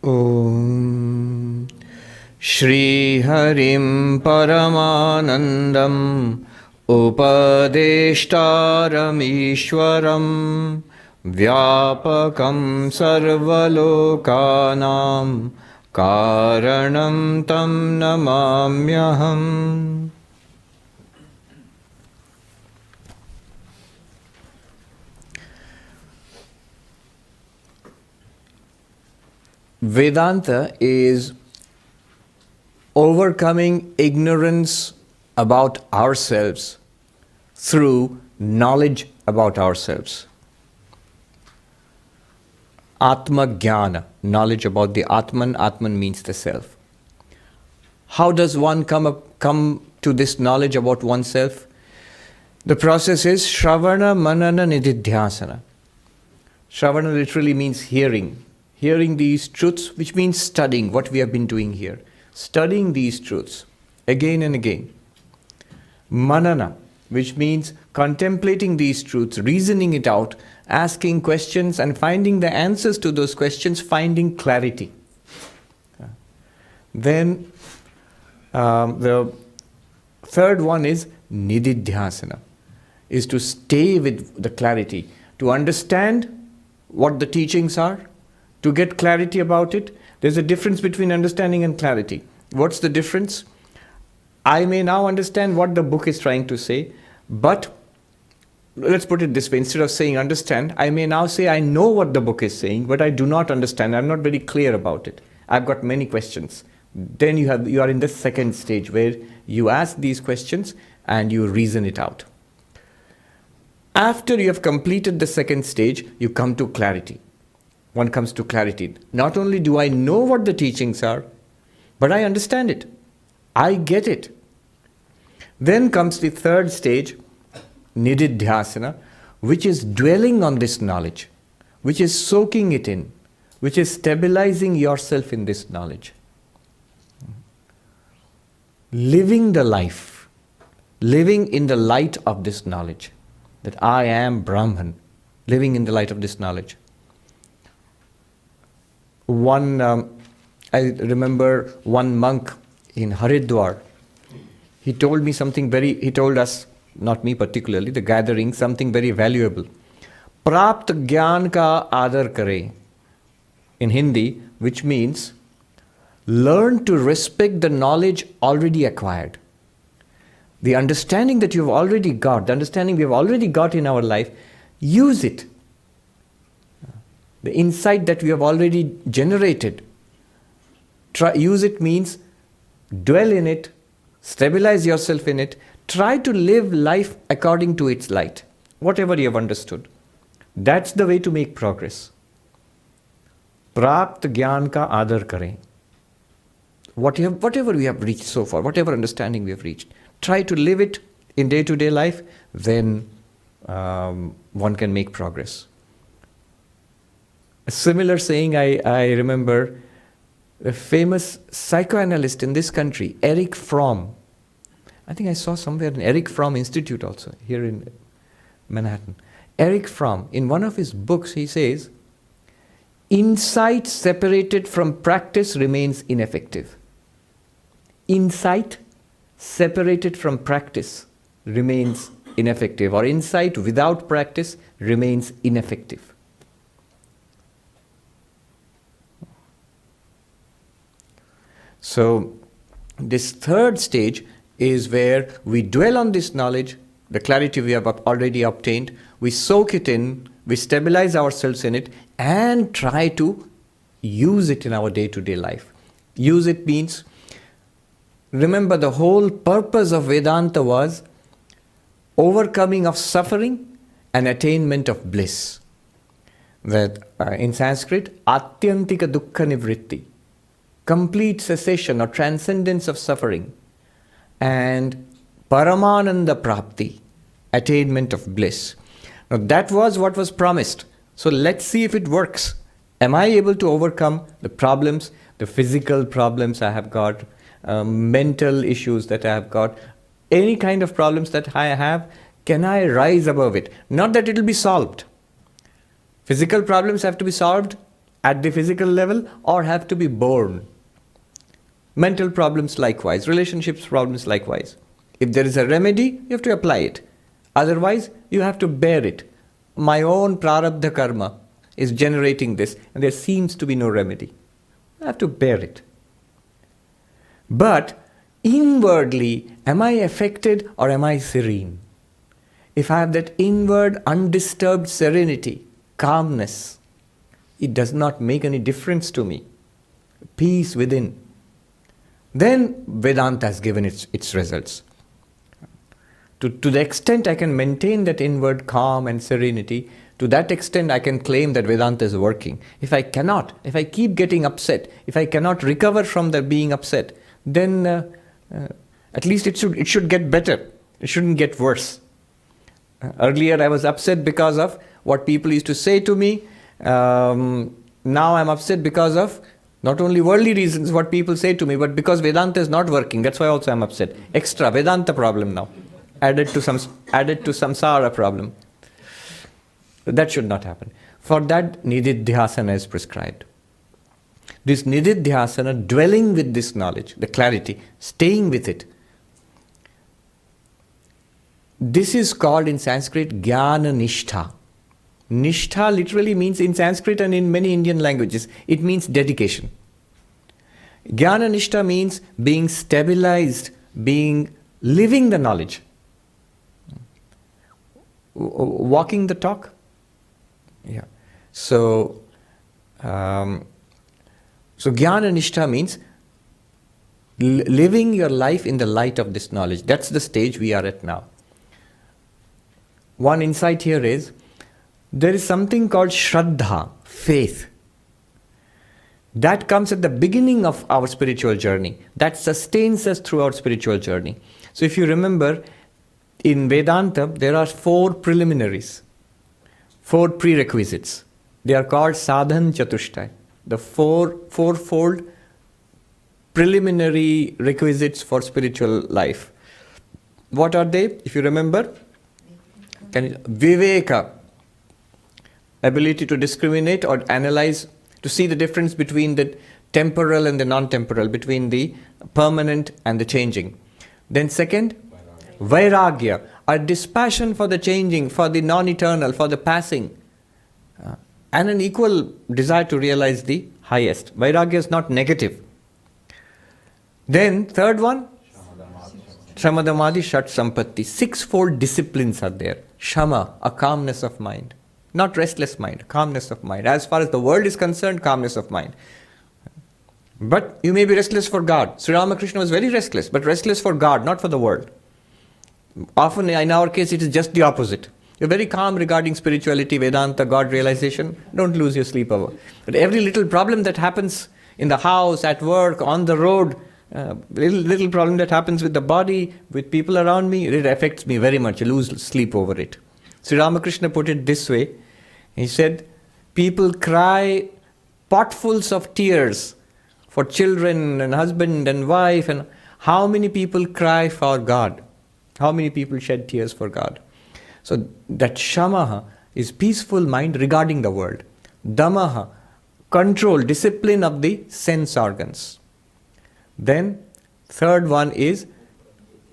Om Shri Harim Paramanandam Upadeshtaram Ishwaram Vyapakam Sarvalokanam Karanam Tam Namamyaham. Vedanta is overcoming ignorance about ourselves through knowledge about ourselves. Atma Jnana, knowledge about the Atman. Atman means the self. How does one come to this knowledge about oneself? The process is Shravana Manana Nididhyasana. Shravana literally means hearing. Hearing these truths, which means studying what we have been doing here. Studying these truths again and again. Manana, which means contemplating these truths, reasoning it out, asking questions and finding the answers to those questions, finding clarity. Then the third one is Nididhyasana, is to stay with the clarity, to understand what the teachings are, to get clarity about it. There's a difference between understanding and clarity. What's the difference? I may now understand what the book is trying to say, but let's put it this way. Instead of saying understand, I may now say I know what the book is saying, but I do not understand. I'm not very clear about it. I've got many questions. Then you are in the second stage where you ask these questions and you reason it out. After you have completed the second stage, you come to clarity. One comes to clarity. Not only do I know what the teachings are, but I understand it. I get it. Then comes the third stage, Nididhyasana, which is dwelling on this knowledge, which is soaking it in, which is stabilizing yourself in this knowledge. Living the life, living in the light of this knowledge, that I am Brahman, living in the light of this knowledge. I remember one monk in Haridwar, he told us, not me particularly, the gathering, something very valuable. Prapt Gyan ka adar kare, in Hindi, which means learn to respect the knowledge already acquired. The understanding that you've already got, the understanding we've already got in our life, use it. The insight that we have already generated, use it means dwell in it, stabilize yourself in it, try to live life according to its light, whatever you have understood. That's the way to make progress. Prapt Gyan ka adar kare. Whatever we have reached so far, whatever understanding we have reached, try to live it in day-to-day life, then one can make progress. A similar saying I remember, a famous psychoanalyst in this country, Erich Fromm. I think I saw somewhere an Erich Fromm Institute also, here in Manhattan. Erich Fromm, in one of his books, he says, insight separated from practice remains ineffective. Insight separated from practice remains ineffective, or insight without practice remains ineffective. So this third stage is where we dwell on this knowledge, the clarity we have already obtained, we soak it in, we stabilize ourselves in it, and try to use it in our day-to-day life. Use it means, remember, the whole purpose of Vedanta was overcoming of suffering and attainment of bliss. That in Sanskrit, Atyantika Dukkha Nivritti, complete cessation or transcendence of suffering, and Paramananda Prapti, attainment of bliss. Now that was what was promised. So let's see if it works. Am I able to overcome the problems, the physical problems I have got, mental issues that I have got, any kind of problems that I have? Can I rise above it? Not that it will be solved. Physical problems have to be solved. at the physical level or have to be born. Mental problems likewise, relationships problems likewise. If there is a remedy, you have to apply it. Otherwise, you have to bear it. My own prarabdha karma is generating this, and there seems to be no remedy. I have to bear it. But inwardly, am I affected or am I serene? If I have that inward undisturbed serenity, calmness, it does not make any difference to me. Peace within. Then Vedanta has given its results. To the extent I can maintain that inward calm and serenity, to that extent I can claim that Vedanta is working. If I cannot, if I keep getting upset, if I cannot recover from the being upset, then at least it should get better. It shouldn't get worse. Earlier I was upset because of what people used to say to me. Now I'm upset because of not only worldly reasons, what people say to me, but because Vedanta is not working. That's why also I'm upset. Extra Vedanta problem now. Added to samsara problem. That should not happen. For that, nididhyasana is prescribed. This nididhyasana, dwelling with this knowledge, the clarity, staying with it. This is called in Sanskrit jnana nishtha. Nishtha literally means in Sanskrit and in many Indian languages, it means dedication. Jnana nishtha means being stabilized, living the knowledge. Walking the talk. Yeah. So jnana nishtha means living your life in the light of this knowledge. That's the stage we are at now. One insight here is, there is something called Shraddha, faith. That comes at the beginning of our spiritual journey. That sustains us through our spiritual journey. So if you remember, in Vedanta, there are 4 preliminaries, 4 prerequisites. They are called sadhan chatushtai, the fourfold preliminary requisites for spiritual life. What are they? If you remember, viveka, ability to discriminate or analyze, to see the difference between the temporal and the non-temporal, between the permanent and the changing. Then second, vairagya, a dispassion for the changing, for the non-eternal, for the passing, and an equal desire to realize the highest. Vairagya is not negative. Then third one, Shamadamadi Shat Sampatti. 6-fold disciplines are there. Shama, a calmness of mind. Not restless mind, calmness of mind. As far as the world is concerned, calmness of mind. But you may be restless for God. Sri Ramakrishna was very restless, but restless for God, not for the world. Often in our case, it is just the opposite. You're very calm regarding spirituality, Vedanta, God realization. Don't lose your sleep over. But every little problem that happens in the house, at work, on the road, little problem that happens with the body, with people around me, it affects me very much. I lose sleep over it. Sri Ramakrishna put it this way. He said, people cry potfuls of tears for children and husband and wife. And how many people cry for God? How many people shed tears for God? So that shamaha is peaceful mind regarding the world. Damaha, control, discipline of the sense organs. Then third one is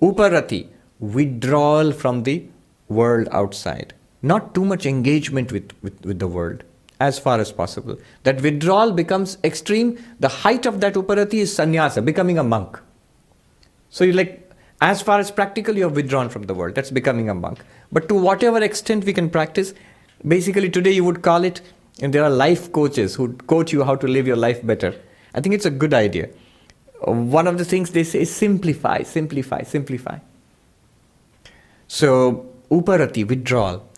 uparati, withdrawal from the world outside. Not too much engagement with the world, as far as possible. That withdrawal becomes extreme. The height of that uparati is sannyasa, becoming a monk. So as far as practical, you have withdrawn from the world. That's becoming a monk. But to whatever extent we can practice, basically today you would call it, and there are life coaches who coach you how to live your life better. I think it's a good idea. One of the things they say is simplify, simplify, simplify. So, uparati, withdrawal.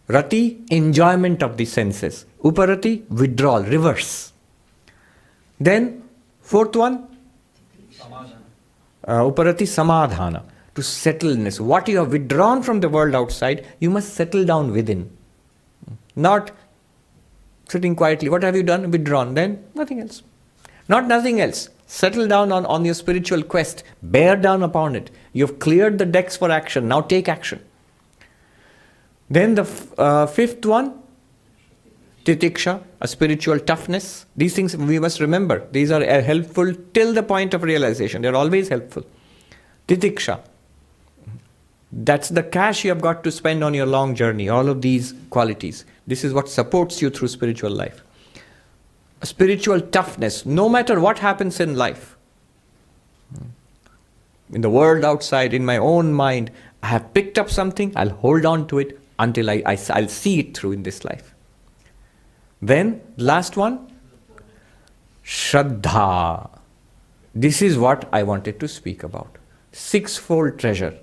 Rati, enjoyment of the senses. Uparati, withdrawal, reverse. Then, fourth one, uparati, samadhana, to settledness. What you have withdrawn from the world outside, you must settle down within. Not sitting quietly. What have you done? Withdrawn. Then, nothing else. Not nothing else. Settle down on your spiritual quest. Bear down upon it. You've cleared the decks for action. Now take action. Then the fifth one, Titiksha, a spiritual toughness. These things we must remember. These are helpful till the point of realization. They're always helpful. Titiksha, that's the cash you have got to spend on your long journey. All of these qualities. This is what supports you through spiritual life. A spiritual toughness, no matter what happens in life. In the world outside, in my own mind, I have picked up something, I'll hold on to it until I'll see it through in this life. Then, last one, Shraddha. This is what I wanted to speak about. Sixfold treasure.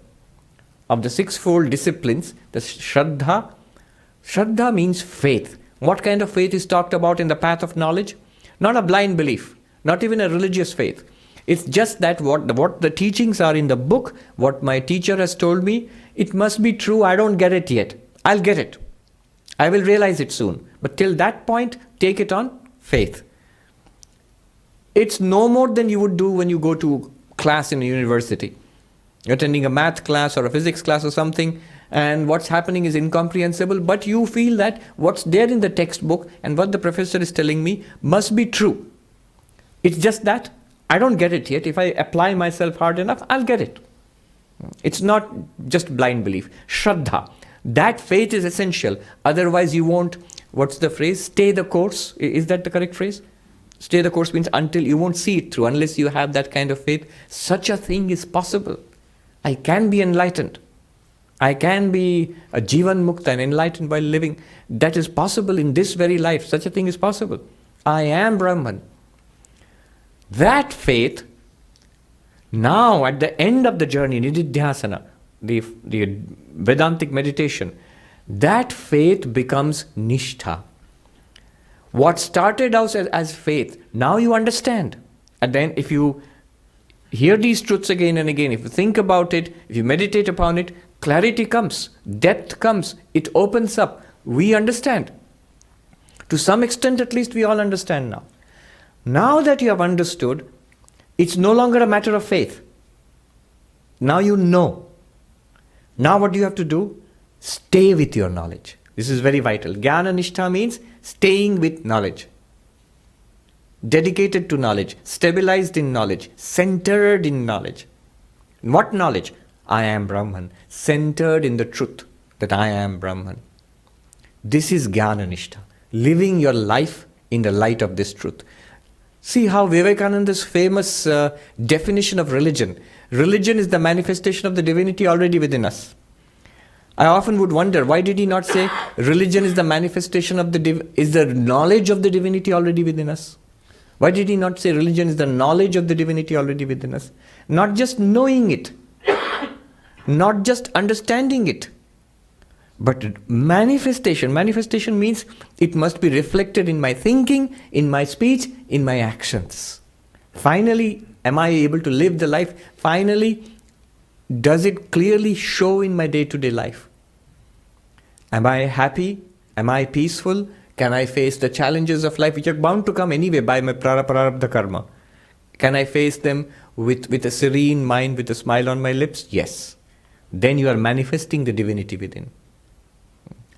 Of the sixfold disciplines, the Shraddha. Shraddha means faith. What kind of faith is talked about in the path of knowledge? Not a blind belief, not even a religious faith. It's just that what the teachings are in the book, what my teacher has told me, it must be true. I don't get it yet. I'll get it. I will realize it soon. But till that point, take it on faith. It's no more than you would do when you go to class in a university. You're attending a math class or a physics class or something, and what's happening is incomprehensible, but you feel that what's there in the textbook and what the professor is telling me must be true. It's just that I don't get it yet. If I apply myself hard enough, I'll get it. It's not just blind belief. Shraddha. That faith is essential. Otherwise you won't, what's the phrase? Stay the course. Is that the correct phrase? Stay the course means until you won't see it through, unless you have that kind of faith. Such a thing is possible. I can be enlightened. I can be a Jivan Mukta and enlightened while living. That is possible in this very life. Such a thing is possible. I am Brahman. That faith, now at the end of the journey, Nididhyasana, the Vedantic meditation, that faith becomes Nishtha. What started out as faith, now you understand. And then if you hear these truths again and again, if you think about it, if you meditate upon it, clarity comes, depth comes, it opens up. We understand. To some extent at least we all understand now. Now that you have understood, it's no longer a matter of faith. Now you know. Now what do you have to do? Stay with your knowledge. This is very vital. Jnana Nishtha means staying with knowledge. Dedicated to knowledge, stabilized in knowledge, centered in knowledge. What knowledge? I am Brahman. Centered in the truth that I am Brahman. This is Jnana Nishtha. Living your life in the light of this truth. See how Vivekananda's famous definition of religion. Religion is the manifestation of the divinity already within us. I often would wonder, why did he not say religion is the manifestation of is the knowledge of the divinity already within us? Why did he not say religion is the knowledge of the divinity already within us? Not just knowing it, not just understanding it, but manifestation. Manifestation means it must be reflected in my thinking, in my speech, in my actions. Finally, am I able to live the life? Finally, does it clearly show in my day-to-day life? Am I happy? Am I peaceful? Can I face the challenges of life which are bound to come anyway by my prarabdha karma? Can I face them with a serene mind, with a smile on my lips? Yes. Then you are manifesting the divinity within.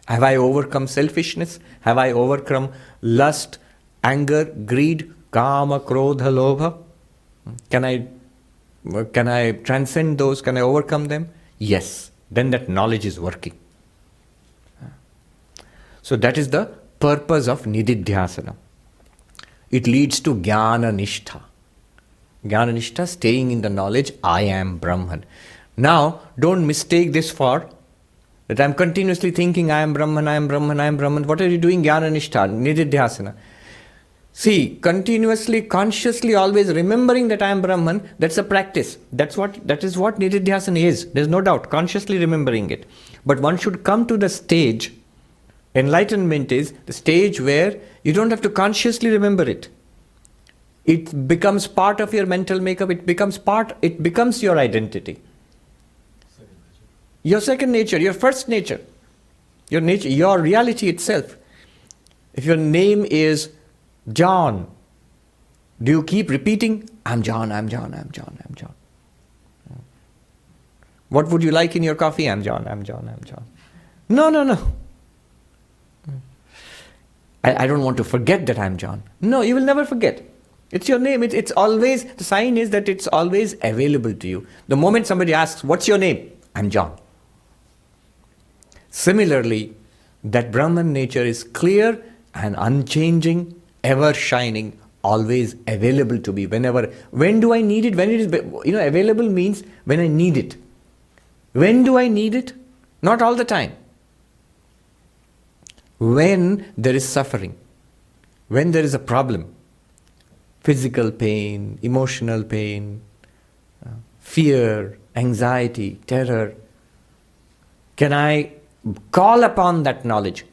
Have I overcome selfishness? Have I overcome lust, anger, greed, kama, krodha, lobha? Can I transcend those? Can I overcome them? Yes. Then that knowledge is working. So that is the purpose of Nididhyasana. It leads to Jnana Nishtha. Jnana Nishtha, staying in the knowledge, I am Brahman. Now, don't mistake this for that I'm continuously thinking, I am Brahman, I am Brahman, I am Brahman. What are you doing? Jnana Nishtha, Nididhyasana. See, continuously, consciously, always remembering that I am Brahman, that's a practice. That is what Nididhyasana is. There's no doubt, consciously remembering it. But one should come to the stage, enlightenment is the stage where you don't have to consciously remember it. It becomes part of your mental makeup, it becomes your identity. Your second nature, your first nature, your reality itself. If your name is John, do you keep repeating, I'm John, I'm John, I'm John, I'm John? What would you like in your coffee? I'm John, I'm John, I'm John. No. I don't want to forget that I'm John. No, you will never forget. It's your name. It's always, the sign is that it's always available to you. The moment somebody asks, what's your name? I'm John. Similarly, that Brahman nature is clear and unchanging, ever shining, always available to me whenever. When do I need it? When it is, available means when I need it. When do I need it? Not all the time. When there is suffering, when there is a problem, physical pain, emotional pain, fear, anxiety, terror, can I call upon that knowledge?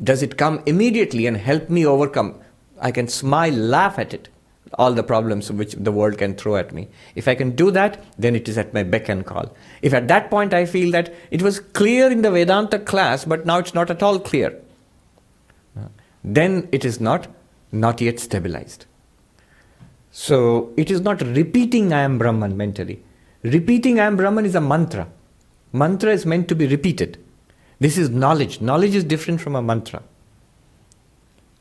Does it come immediately and help me overcome? I can smile, laugh at it, all the problems which the world can throw at me. If I can do that, then it is at my beck and call. If at that point I feel that it was clear in the Vedanta class, but now it's not at all clear, then it is not yet stabilized. So it is not repeating I am Brahman mentally. Repeating I am Brahman is a mantra. Mantra is meant to be repeated. This is knowledge. Knowledge is different from a mantra.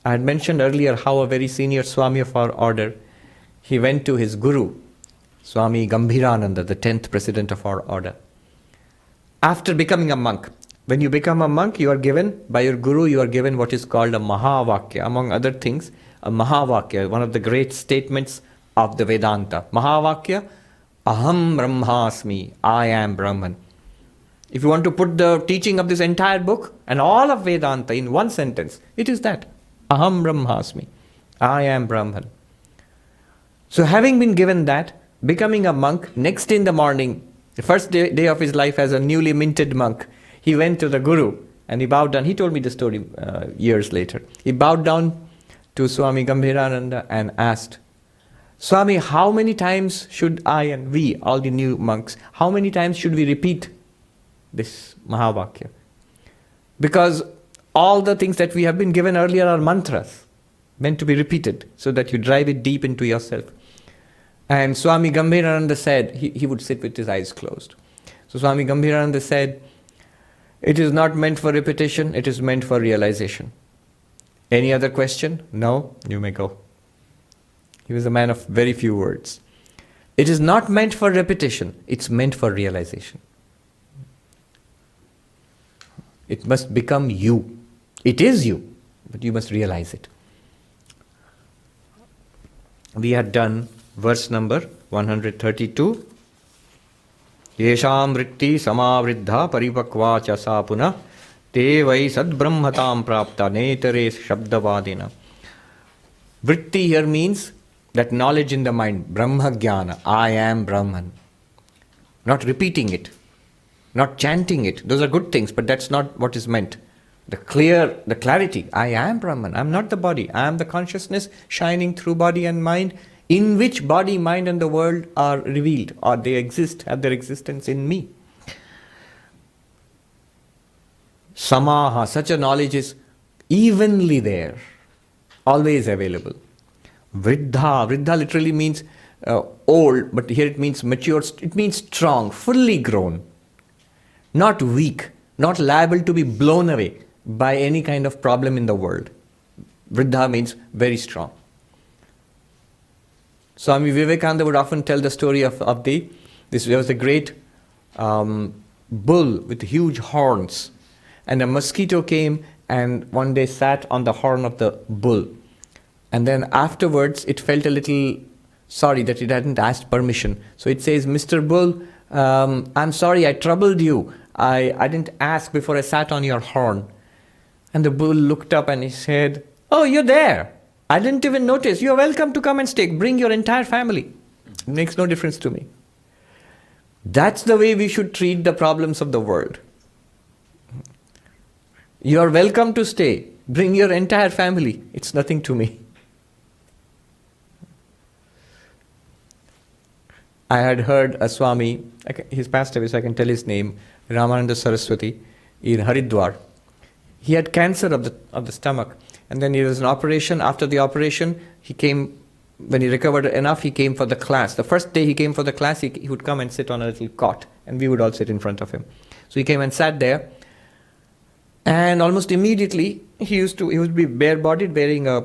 I had mentioned earlier how a very senior Swami of our order, he went to his guru, Swami Gambhirananda, the 10th president of our order. After becoming a monk, when you become a monk, you are given, by your guru, you are given what is called a Mahavakya. Among other things, a Mahavakya, one of the great statements of the Vedanta. Mahavakya, Aham Brahmasmi, I am Brahman. If you want to put the teaching of this entire book and all of Vedanta in one sentence, it is that. Aham Brahmasmi, I am Brahman. So having been given that, becoming a monk, next in the morning, the first day of his life as a newly minted monk, he went to the guru and he bowed down. He told me the story years later. He bowed down to Swami Gambhirananda and asked, Swami, how many times should I and we, all the new monks, how many times should we repeat this Mahavakya? Because all the things that we have been given earlier are mantras, meant to be repeated so that you drive it deep into yourself. And Swami Gambhirananda said, he would sit with his eyes closed. So Swami Gambhirananda said, it is not meant for repetition, it is meant for realization. Any other question? No? You may go. He was a man of very few words. It is not meant for repetition, it's meant for realization. It must become you. It is you, but you must realize it. We had done verse number 132. Yesham vritti samavriddha paripakva cha sa punah te vai sadbrahmatam prapta netere shabdavadina. Vritti here means that knowledge in the mind, Brahma Jnana, I am Brahman. Not repeating it, not chanting it. Those are good things, but that's not what is meant. The clarity, I am Brahman, I am not the body, I am the consciousness shining through body and mind, in which body, mind and the world are revealed, or they exist, have their existence in me. Samaha, such a knowledge is evenly there, always available. Vriddha literally means old, but here it means mature, it means strong, fully grown, not weak, not liable to be blown away by any kind of problem in the world. Vriddha means very strong. Swami Vivekananda would often tell the story of there was a great bull with huge horns, and a mosquito came and one day sat on the horn of the bull. And then afterwards it felt a little sorry that it hadn't asked permission. So it says, Mr. Bull, I'm sorry I troubled you. I didn't ask before I sat on your horn. And the bull looked up and he said, oh, you're there. I didn't even notice. You're welcome to come and stay. Bring your entire family. It makes no difference to me. That's the way we should treat the problems of the world. You're welcome to stay. Bring your entire family. It's nothing to me. I had heard a Swami, he's passed away so I can tell his name, Ramananda Saraswati, in Haridwar. He had cancer of the stomach, and then there was an operation. After the operation, he came, when he recovered enough, he came for the class. The first day he came for the class, he would come and sit on a little cot, and we would all sit in front of him. So he came and sat there, And almost immediately, he would be bare-bodied, wearing a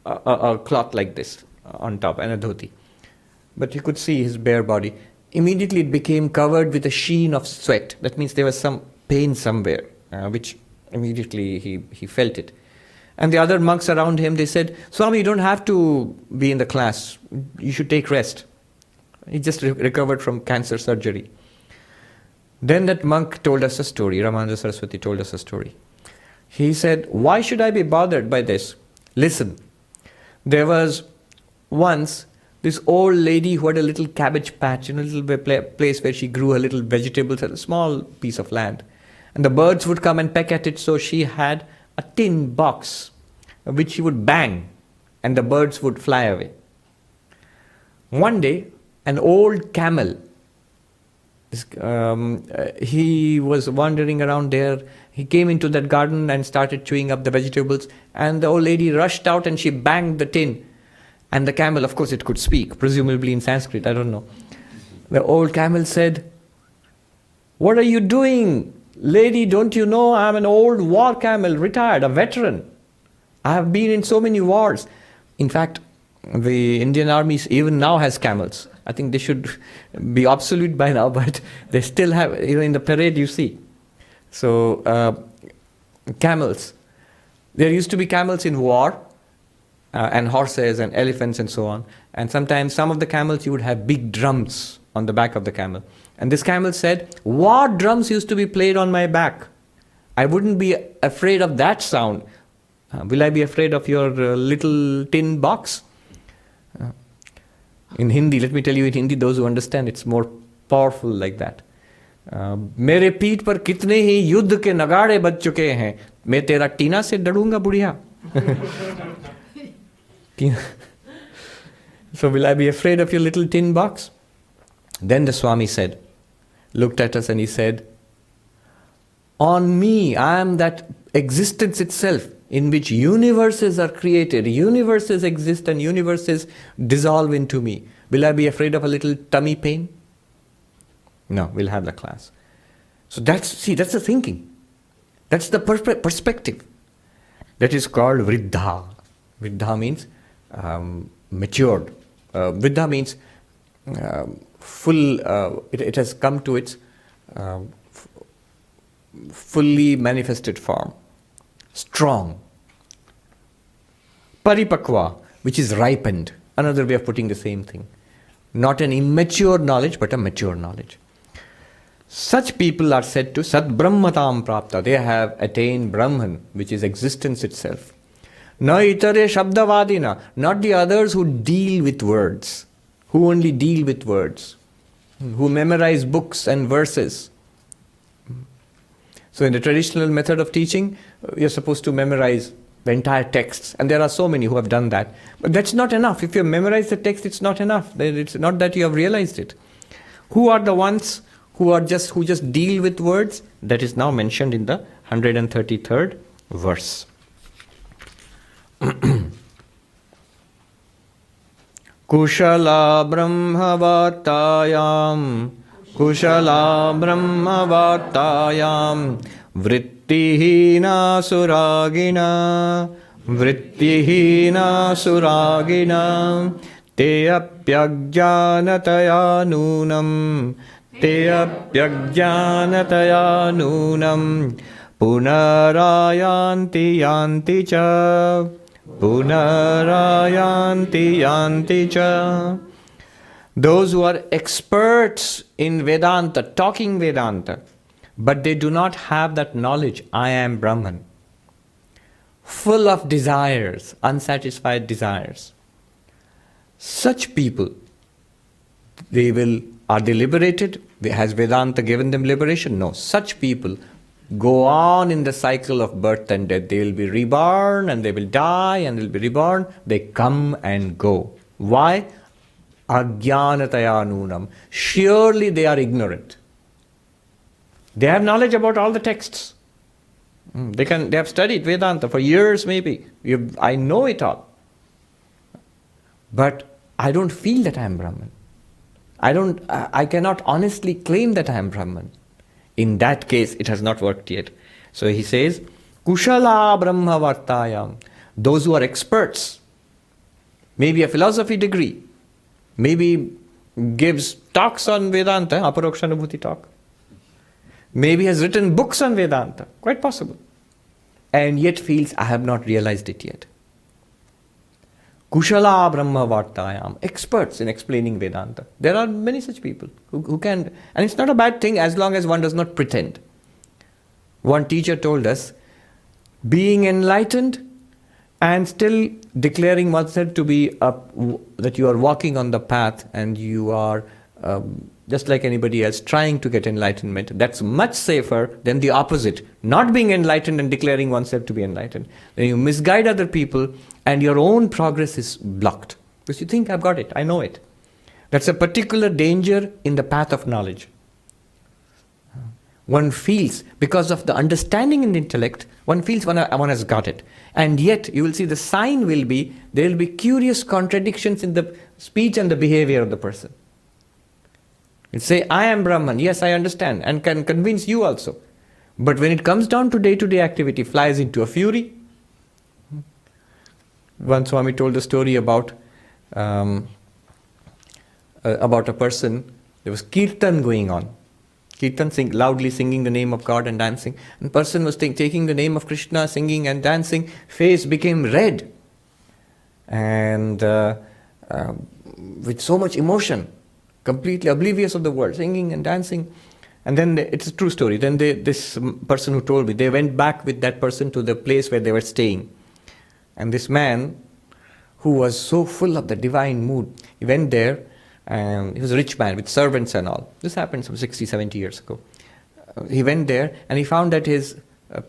cloth like this on top and a dhoti. But you could see his bare body. Immediately it became covered with a sheen of sweat. That means there was some pain somewhere, which immediately he felt it. And the other monks around him, they said, Swami, you don't have to be in the class. You should take rest. He just recovered from cancer surgery. Then that monk told us a story. Ramananda Saraswati told us a story. He said, why should I be bothered by this? Listen, there was once this old lady who had a little cabbage patch in a little place where she grew her little vegetables at a small piece of land. And the birds would come and peck at it, so she had a tin box which she would bang and the birds would fly away. One day, an old camel, he was wandering around there. He came into that garden and started chewing up the vegetables, and the old lady rushed out and she banged the tin. And the camel, of course it could speak, presumably in Sanskrit, I don't know. The old camel said, what are you doing? Lady, don't you know I'm an old war camel, retired, a veteran. I have been in so many wars. In fact, the Indian army even now has camels. I think they should be obsolete by now, but they still have, in the parade you see. So, camels. There used to be camels in war, and horses and elephants and so on. And sometimes some of the camels, you would have big drums on the back of the camel. And this camel said, war drums used to be played on my back. I wouldn't be afraid of that sound. Will I be afraid of your little tin box? In Hindi, let me tell you in Hindi, those who understand, it's more powerful like that. मेरे पीठ पर कितने ही युद्ध के नगाड़े बज चुके हैं, मैं तेरा टीना से डरूंगा बुढ़िया. So will I be afraid of your little tin box? Then the Swami said, looked at us and he said, on me, I am that existence itself in which universes are created, universes exist and universes dissolve into me. Will I be afraid of a little tummy pain? No, we'll have the class. So that's the thinking. That's the perspective. That is called vriddha. Vriddha means matured. Vriddha means full, it has come to its fully manifested form. Strong. Paripakva, which is ripened. Another way of putting the same thing. Not an immature knowledge, but a mature knowledge. Such people are said to Sat Brahmatam Prapta. They have attained Brahman, which is existence itself. Na itare shabdavadina. Not the others who deal with words. Who only deal with words. Who memorize books and verses. So in the traditional method of teaching, you're supposed to memorize the entire texts. And there are so many who have done that. But that's not enough. If you memorize the text, it's not enough. It's not that you have realized it. Who are the ones who just deal with words? That is now mentioned in the 133rd verse. Kushala brahmavartayam vrittihina suragina te apyajnanataya nunam punarayanti yanti cha. Those who are experts in Vedanta, talking Vedanta, but they do not have that knowledge, I am Brahman, full of desires, unsatisfied desires. Such people, are they liberated? Has Vedanta given them liberation? No. Such people go on in the cycle of birth and death. They will be reborn and they will die and they will be reborn. They come and go. Why? Ajnanataya nunam. Surely they are ignorant. They have knowledge about all the texts. They have studied Vedanta for years maybe. I know it all. But I don't feel that I am Brahman. I cannot honestly claim that I am Brahman. In that case, it has not worked yet. So he says, Kushala Brahma Vartayam. Those who are experts, maybe a philosophy degree, maybe gives talks on Vedanta, Aparokshanubhuti talk, maybe has written books on Vedanta, quite possible, and yet feels, I have not realized it yet. Kushala Brahma Vartayam, experts in explaining Vedanta. There are many such people who can, and it's not a bad thing as long as one does not pretend. One teacher told us, being enlightened and still declaring oneself to be that you are walking on the path and you are just like anybody else trying to get enlightenment, that's much safer than the opposite, not being enlightened and declaring oneself to be enlightened. Then you misguide other people and your own progress is blocked. Because you think, I've got it, I know it. That's a particular danger in the path of knowledge. One feels, because of the understanding in the intellect, one feels one has got it. And yet, you will see the sign will be, there will be curious contradictions in the speech and the behavior of the person. You'll say, I am Brahman, yes, I understand, and can convince you also. But when it comes down to day-to-day activity, flies into a fury. One Swami told a story about a person, there was kirtan going on. Kirtan, loudly singing the name of God and dancing. And person was taking the name of Krishna, singing and dancing. Face became red. And with so much emotion, completely oblivious of the world, singing and dancing. And then, it's a true story, then this person who told me, they went back with that person to the place where they were staying. And this man, who was so full of the divine mood, he went there. He was a rich man with servants and all. This happened some 60, 70 years ago. He went there and he found that his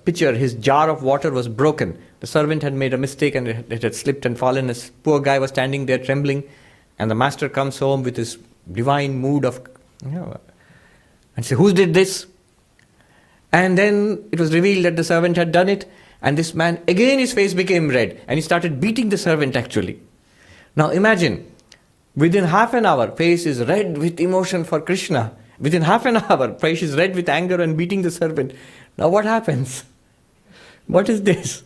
pitcher, his jar of water was broken. The servant had made a mistake and it had slipped and fallen. This poor guy was standing there trembling, and the master comes home with his divine mood of, and say, who did this? And then it was revealed that the servant had done it, and this man, again his face became red, and he started beating the servant actually. Now imagine, within half an hour, face is red with emotion for Krishna. Within half an hour, face is red with anger and beating the servant. Now what happens? What is this?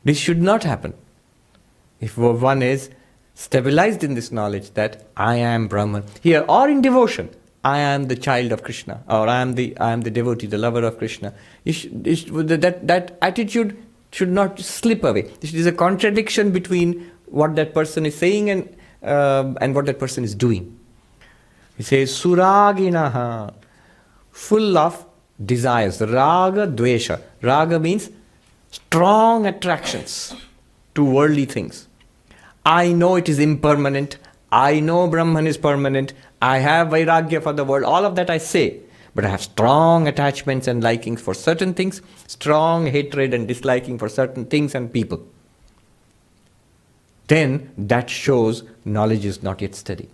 This should not happen. If one is stabilized in this knowledge that I am Brahman, here or in devotion, I am the child of Krishna, or I am the devotee, the lover of Krishna. That attitude should not slip away. This is a contradiction between what that person is saying and what that person is doing. He says, Suraginaha, full of desires. Raga, dvesha. Raga means strong attractions to worldly things. I know it is impermanent. I know Brahman is permanent. I have vairagya for the world. All of that I say. But I have strong attachments and likings for certain things, strong hatred and disliking for certain things and people. Then that shows knowledge is not yet steady.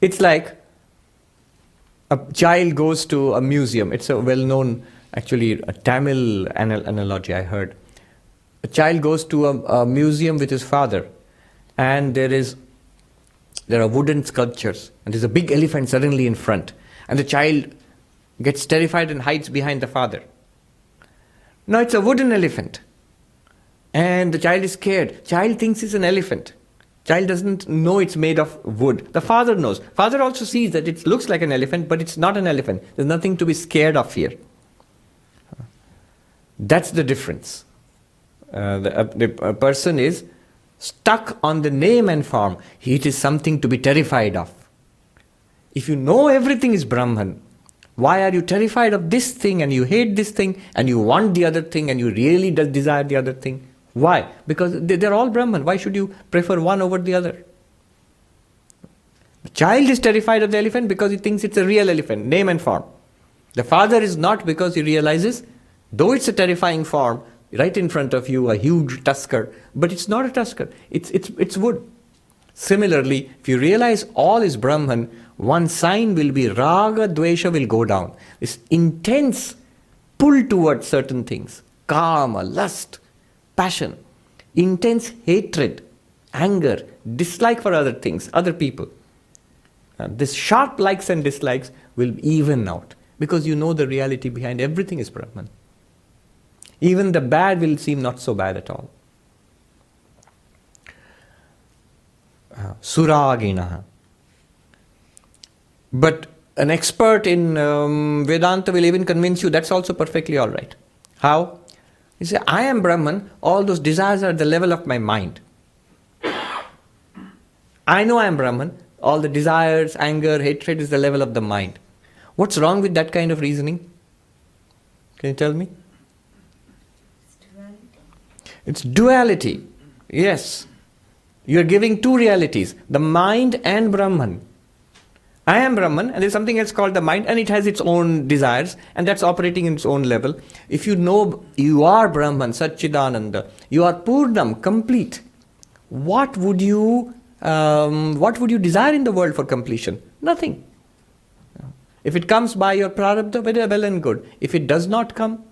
It's like a child goes to a museum. It's a well-known, actually, a Tamil analogy I heard. A child goes to a museum with his father, and there are wooden sculptures, and there's a big elephant suddenly in front, and the child gets terrified and hides behind the father. Now it's a wooden elephant, and the child is scared. Child thinks it's an elephant. Child doesn't know it's made of wood. The father knows. Father also sees that it looks like an elephant, but it's not an elephant. There's nothing to be scared of here. That's the difference. The person is stuck on the name and form. It is something to be terrified of. If you know everything is Brahman, why are you terrified of this thing and you hate this thing and you want the other thing and you really desire the other thing? Why? Because they're all Brahman. Why should you prefer one over the other? The child is terrified of the elephant because he thinks it's a real elephant, name and form. The father is not, because he realizes, though it's a terrifying form, right in front of you, a huge tusker, but it's not a tusker, it's wood. Similarly, if you realize all is Brahman, one sign will be raga, dvesha will go down. This intense pull towards certain things, kama, lust, passion, intense hatred, anger, dislike for other things, other people. This sharp likes and dislikes will even out. Because you know the reality behind everything is Brahman. Even the bad will seem not so bad at all. Suraginaha. But an expert in Vedanta will even convince you that's also perfectly all right. How? He says, I am Brahman, all those desires are at the level of my mind. I know I am Brahman, all the desires, anger, hatred is the level of the mind. What's wrong with that kind of reasoning? Can you tell me? It's duality. Yes. You're giving two realities, the mind and Brahman. I am Brahman and there's something else called the mind and it has its own desires and that's operating in its own level. If you know you are Brahman, Satchidananda, you are Purnam, complete, what would you desire in the world for completion? Nothing. If it comes by your prarabdha, very well and good. If it does not come,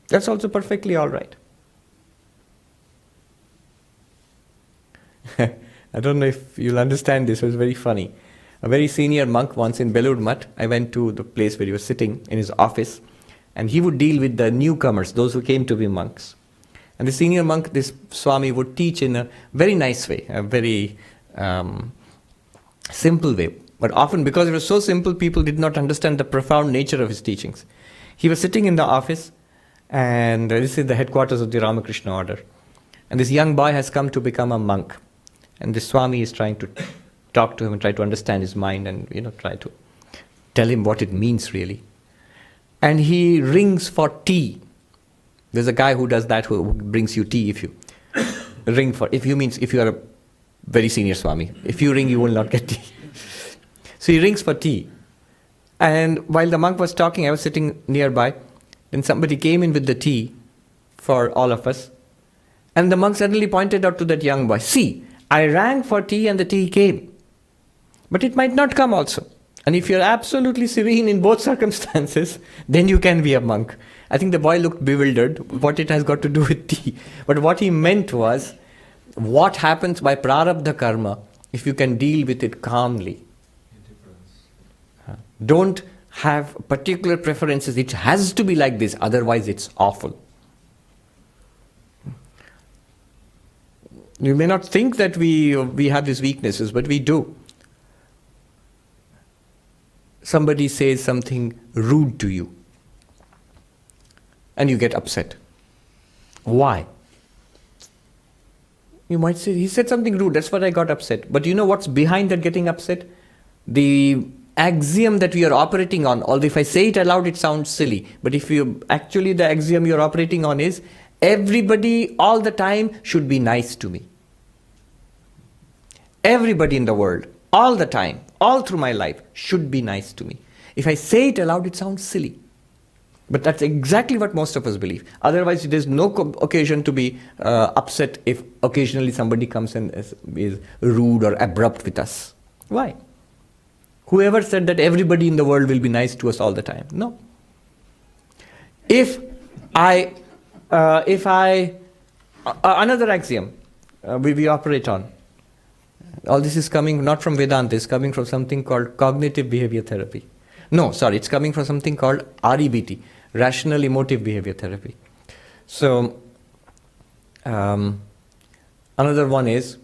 that's also perfectly all right. I don't know if you'll understand this, it was very funny. A very senior monk once in Belur Mutt, I went to the place where he was sitting in his office and he would deal with the newcomers, those who came to be monks. And the senior monk, this Swami, would teach in a very nice way, a very simple way. But often because it was so simple, people did not understand the profound nature of his teachings. He was sitting in the office and this is the headquarters of the Ramakrishna order. And this young boy has come to become a monk. And the Swami is trying to talk to him and try to understand his mind and try to tell him what it means really. And he rings for tea. There's a guy who does that, who brings you tea if you ring for, if you are a very senior Swami. If you ring, you will not get tea. So he rings for tea. And while the monk was talking, I was sitting nearby. Then somebody came in with the tea for all of us. And the monk suddenly pointed out to that young boy, see, I rang for tea and the tea came. But it might not come also. And if you're absolutely serene in both circumstances, then you can be a monk. I think the boy looked bewildered, what it has got to do with tea. But what he meant was, what happens by prarabdha karma, if you can deal with it calmly. Don't have particular preferences. It has to be like this, otherwise it's awful. You may not think that we have these weaknesses, but we do. Somebody says something rude to you and you get upset. Why? You might say, he said something rude, that's what I got upset. But you know what's behind that getting upset? The axiom that we are operating on, although if I say it aloud it sounds silly, but if you actually the axiom you're operating on is, everybody all the time should be nice to me. Everybody in the world, all the time, all through my life, should be nice to me. If I say it aloud, it sounds silly. But that's exactly what most of us believe. Otherwise, there's no occasion to be upset if occasionally somebody comes and is rude or abrupt with us. Why? Whoever said that everybody in the world will be nice to us all the time? No. Another axiom we operate on. All this is coming not from Vedanta, it's coming from something called cognitive behavior therapy. No, sorry, it's coming from something called REBT, rational emotive behavior therapy. So, another one is,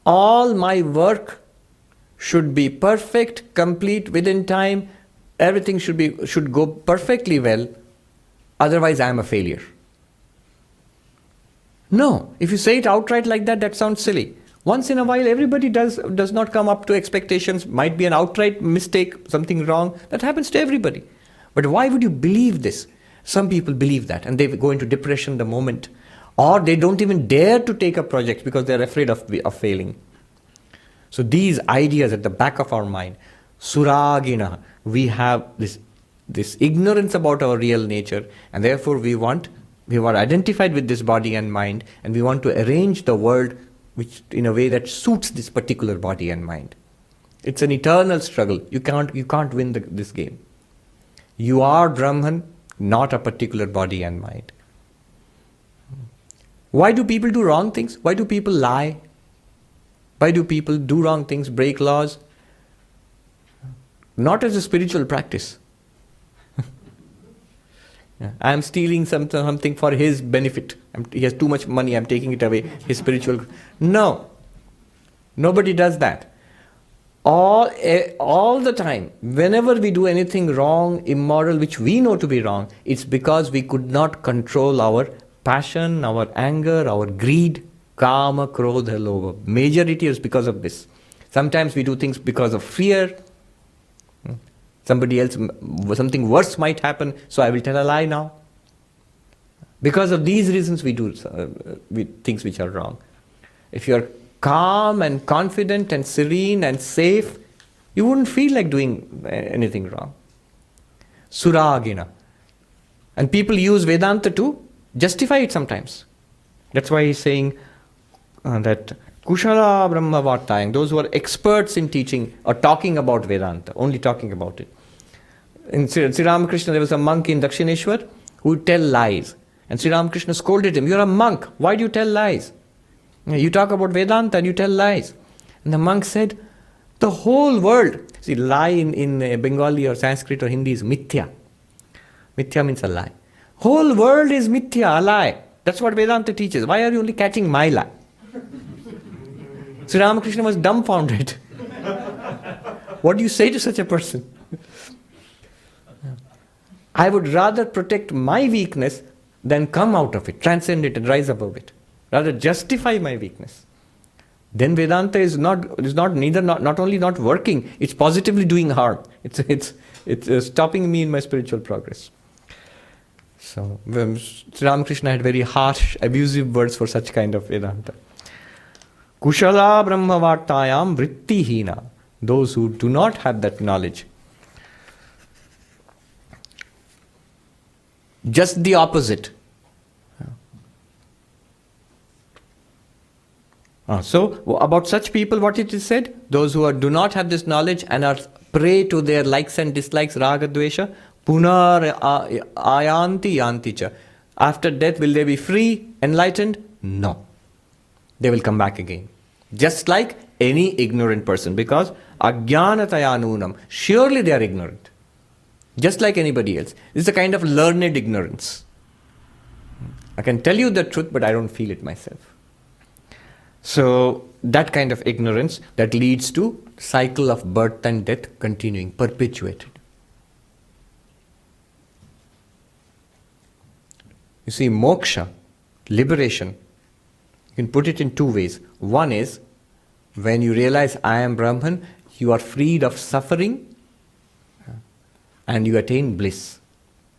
all my work should be perfect, complete, within time, everything should go perfectly well, otherwise I am a failure. No, if you say it outright like that, that sounds silly. Once in a while, everybody does not come up to expectations, might be an outright mistake, something wrong, that happens to everybody. But why would you believe this? Some people believe that and they go into depression the moment, or they don't even dare to take a project because they're afraid of failing. So these ideas at the back of our mind, suragina, we have this ignorance about our real nature, and therefore we are identified with this body and mind, and we want to arrange the world which in a way that suits this particular body and mind. It's an eternal struggle. You can't win this game. You are Brahman, not a particular body and mind. Why do people do wrong things? Why do people lie? Why do people do wrong things, break laws? not as a spiritual practice. Yeah. I am stealing something for his benefit. He has too much money, I am taking it away. His spiritual... No. Nobody does that. All the time, whenever we do anything wrong, immoral, which we know to be wrong, it's because we could not control our passion, our anger, our greed, kama, krodha, lobha. Majority is because of this. Sometimes we do things because of fear. Somebody else, something worse might happen, so I will tell a lie now. Because of these reasons we do things which are wrong. If you are calm and confident and serene and safe, you wouldn't feel like doing anything wrong. Suragina. And people use Vedanta to justify it sometimes. That's why he's saying that Kushala Brahma Vartayang, those who are experts in teaching or talking about Vedanta, only talking about it. In Sri Ramakrishna, there was a monk in Dakshineshwar who would tell lies. And Sri Ramakrishna scolded him, "You're a monk, why do you tell lies? You talk about Vedanta and you tell lies." And the monk said, the whole world, see, lie in Bengali or Sanskrit or Hindi is mithya. Mithya means a lie. Whole world is mithya, a lie. That's what Vedanta teaches. Why are you only catching my lie? Sri Ramakrishna was dumbfounded. What do you say to such a person? I would rather protect my weakness than come out of it, transcend it and rise above it. Rather justify my weakness. Then Vedanta is not only not working, it's positively doing harm. It's stopping me in my spiritual progress. So Sri Ramakrishna had very harsh, abusive words for such kind of Vedanta. Kushala Brahma Vartayam Vritti Hina. Those who do not have that knowledge. Just the opposite. So, about such people, what it is said? Those who do not have this knowledge and are prey to their likes and dislikes, raga, dvesha, punar ayanti yanticha. After death, will they be free, enlightened? No. They will come back again. Just like any ignorant person, because ajnanatayanunam, surely they are ignorant. Just like anybody else. This is a kind of learned ignorance. I can tell you the truth, but I don't feel it myself. So, that kind of ignorance that leads to cycle of birth and death continuing, perpetuated. You see, moksha, liberation, you can put it in two ways. One is, when you realize I am Brahman, you are freed of suffering and you attain bliss.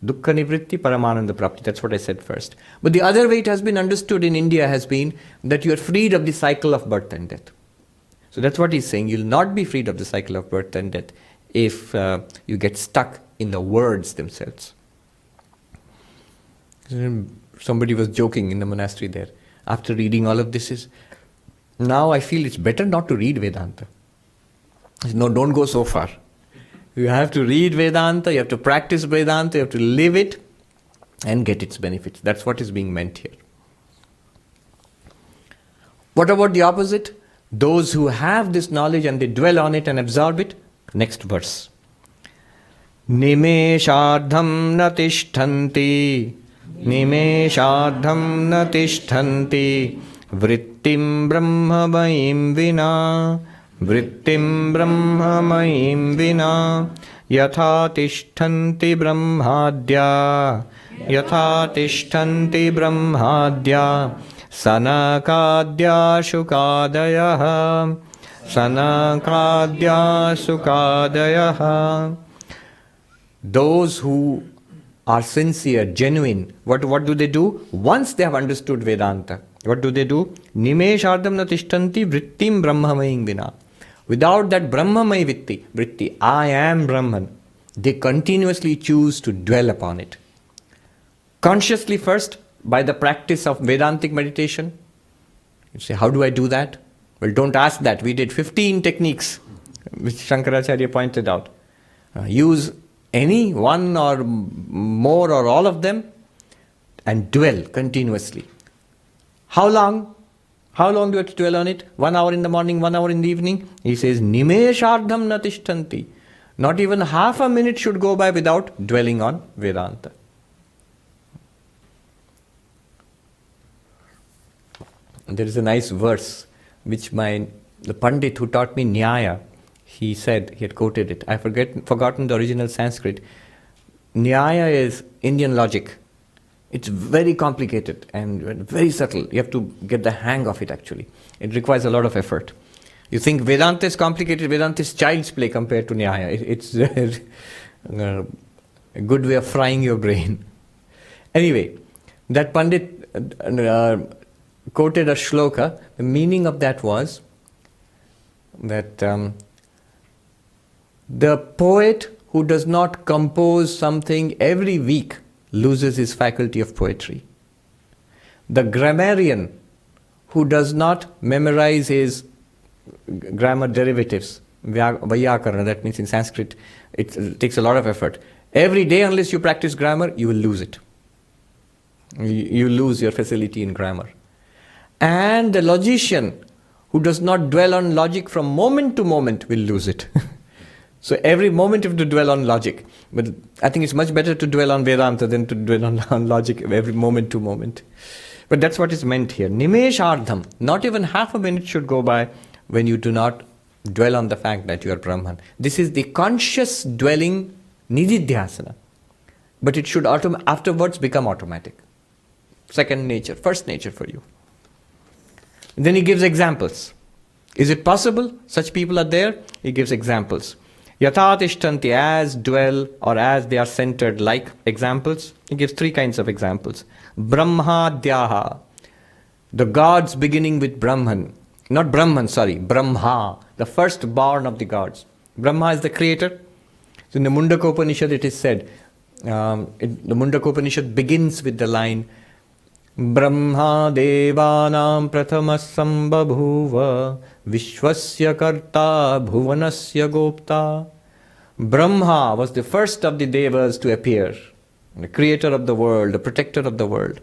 Dukkha nivritti paramananda prapti. That's what I said first. But the other way it has been understood in India has been that you are freed of the cycle of birth and death. So that's what he's saying. You'll not be freed of the cycle of birth and death if you get stuck in the words themselves. Somebody was joking in the monastery there. After reading all of this, now I feel it's better not to read Vedanta. No, don't go so far. You have to read Vedanta, you have to practice Vedanta, you have to live it and get its benefits. That's what is being meant here. What about the opposite? Those who have this knowledge and they dwell on it and absorb it. Next verse. Nimeshardham natishtanti Nimeshardham natishtanti Vrittim brahmavayim vina Vrittim brahmamayim vina Yatha tishtanti brahmadya Yatha tishtanti brahmadya Sanakadya shukadayah Sanakadya sukadayah. Those who are sincere, genuine, what do they do? Once they have understood Vedanta, what do they do? Nimeshardam natishtanti vrittim brahmamayim vina. Without that Brahmamay vritti, I am Brahman, they continuously choose to dwell upon it. Consciously first, by the practice of Vedantic meditation. You say, how do I do that? Well, don't ask that. We did 15 techniques, which Shankaracharya pointed out. Use any one or more or all of them and dwell continuously. How long? How long do you have to dwell on it? 1 hour in the morning, 1 hour in the evening? He says, Nimeshardham natishtanti. Not even half a minute should go by without dwelling on Vedanta. There is a nice verse which the Pandit who taught me Nyaya, he said, he had quoted it. I forgotten the original Sanskrit. Nyaya is Indian logic. It's very complicated and very subtle. You have to get the hang of it actually. It requires a lot of effort. You think Vedanta is complicated, Vedanta is child's play compared to Nyaya. It's a good way of frying your brain. Anyway, that Pandit quoted a shloka. The meaning of that was that the poet who does not compose something every week loses his faculty of poetry. The grammarian who does not memorize his grammar derivatives, Vyakarana, that means in Sanskrit, it takes a lot of effort. Every day, unless you practice grammar, you will lose it. You lose your facility in grammar. And the logician who does not dwell on logic from moment to moment will lose it. So every moment you have to dwell on logic. But I think it's much better to dwell on Vedanta than to dwell on logic every moment to moment. But that's what is meant here. Nimeshardham. Not even half a minute should go by when you do not dwell on the fact that you are Brahman. This is the conscious dwelling nididhyasana. But it should afterwards become automatic. Second nature, first nature for you. And then he gives examples. Is it possible? Such people are there? He gives examples. Yatatishtanti, as dwell or as they are centered, like examples. He gives three kinds of examples. Brahmadhyaha, the gods beginning with Brahman. Not Brahman, sorry, Brahma, the firstborn of the gods. Brahma is the creator. So in the Mundaka Upanishad it is said, the Mundaka Upanishad begins with the line, Brahma devanam prathama sambhabhuva vishwasya karta bhuvanasya gopta. Brahma was the first of the devas to appear, the creator of the world, the protector of the world.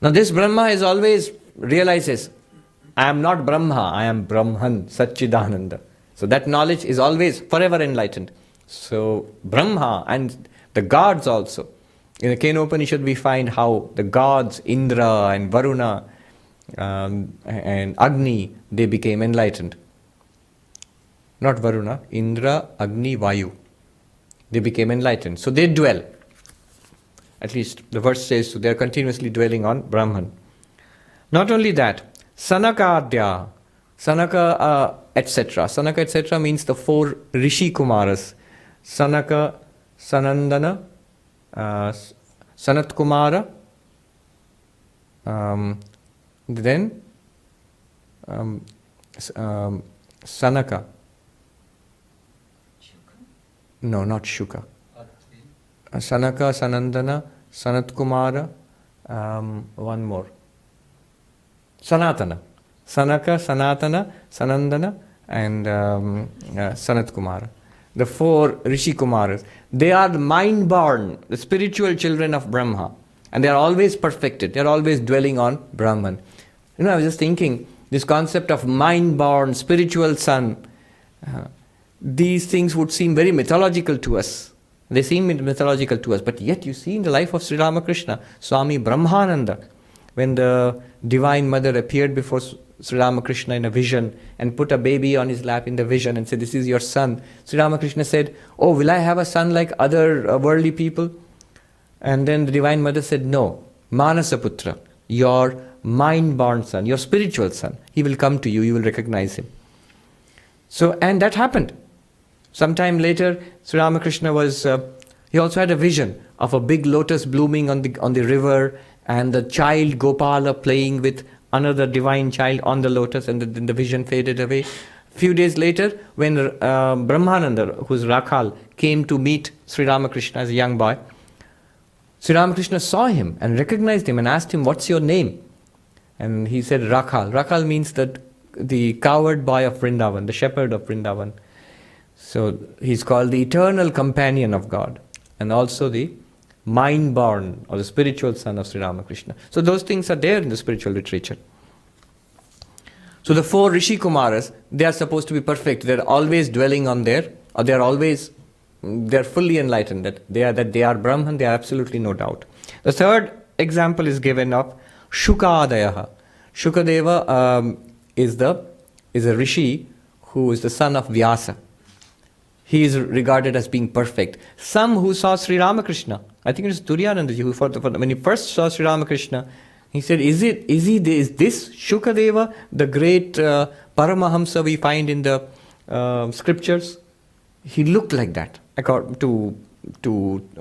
Now this Brahma is always realizes, I am not Brahma, I am Brahman, Satchidananda. So that knowledge is always forever enlightened. So Brahma and the gods also. In the Kena Upanishad we find how the gods, Indra and Varuna and Agni, they became enlightened. Not Varuna, Indra, Agni, Vayu. They became enlightened. So they dwell. At least the verse says so. They are continuously dwelling on Brahman. Not only that, Sanakadya, Sanaka etc. Sanaka etc. means the four Rishi Kumaras. Sanaka, Sanandana, Sanat Kumara, then Sanaka. No, not Shuka. Sanaka, Sanandana, Sanat Kumara, one more. Sanatana. Sanaka, Sanatana, Sanandana, and Sanat Kumara. The four Rishi Kumaras. They are the mind-born, the spiritual children of Brahma. And they are always perfected. They are always dwelling on Brahman. I was just thinking, this concept of mind-born, spiritual son, these things would seem very mythological to us. They seem mythological to us. But yet you see in the life of Sri Ramakrishna, Swami Brahmananda, when the Divine Mother appeared before Sri Ramakrishna in a vision and put a baby on his lap in the vision and said, this is your son. Sri Ramakrishna said, oh, will I have a son like other worldly people? And then the Divine Mother said, no, Manasaputra, your mind-born son, your spiritual son. He will come to you, you will recognize him. So, and that happened. Sometime later, Sri Ramakrishna he also had a vision of a big lotus blooming on the river and the child Gopala playing with another divine child on the lotus, and then the vision faded away. A few days later, when Brahmananda, who's Rakhal, came to meet Sri Ramakrishna as a young boy, Sri Ramakrishna saw him and recognized him and asked him, what's your name? And he said, Rakhal. Rakhal means that the coward boy of Vrindavan, the shepherd of Vrindavan. So he's called the eternal companion of God and also the mind-born or the spiritual son of Sri Ramakrishna. So those things are there in the spiritual literature. So the four Rishi Kumaras, they are supposed to be perfect. They're always dwelling on their or they're fully enlightened, that they are Brahman, they are absolutely no doubt. The third example is given of Shukadayaha. Shukadeva is a rishi who is the son of Vyasa. He is regarded as being perfect. Some who saw Sri Ramakrishna, I think it is Duryanandaji who when he first saw Sri Ramakrishna, he said, is this Shukadeva, the great Paramahamsa we find in the scriptures? He looked like that, according to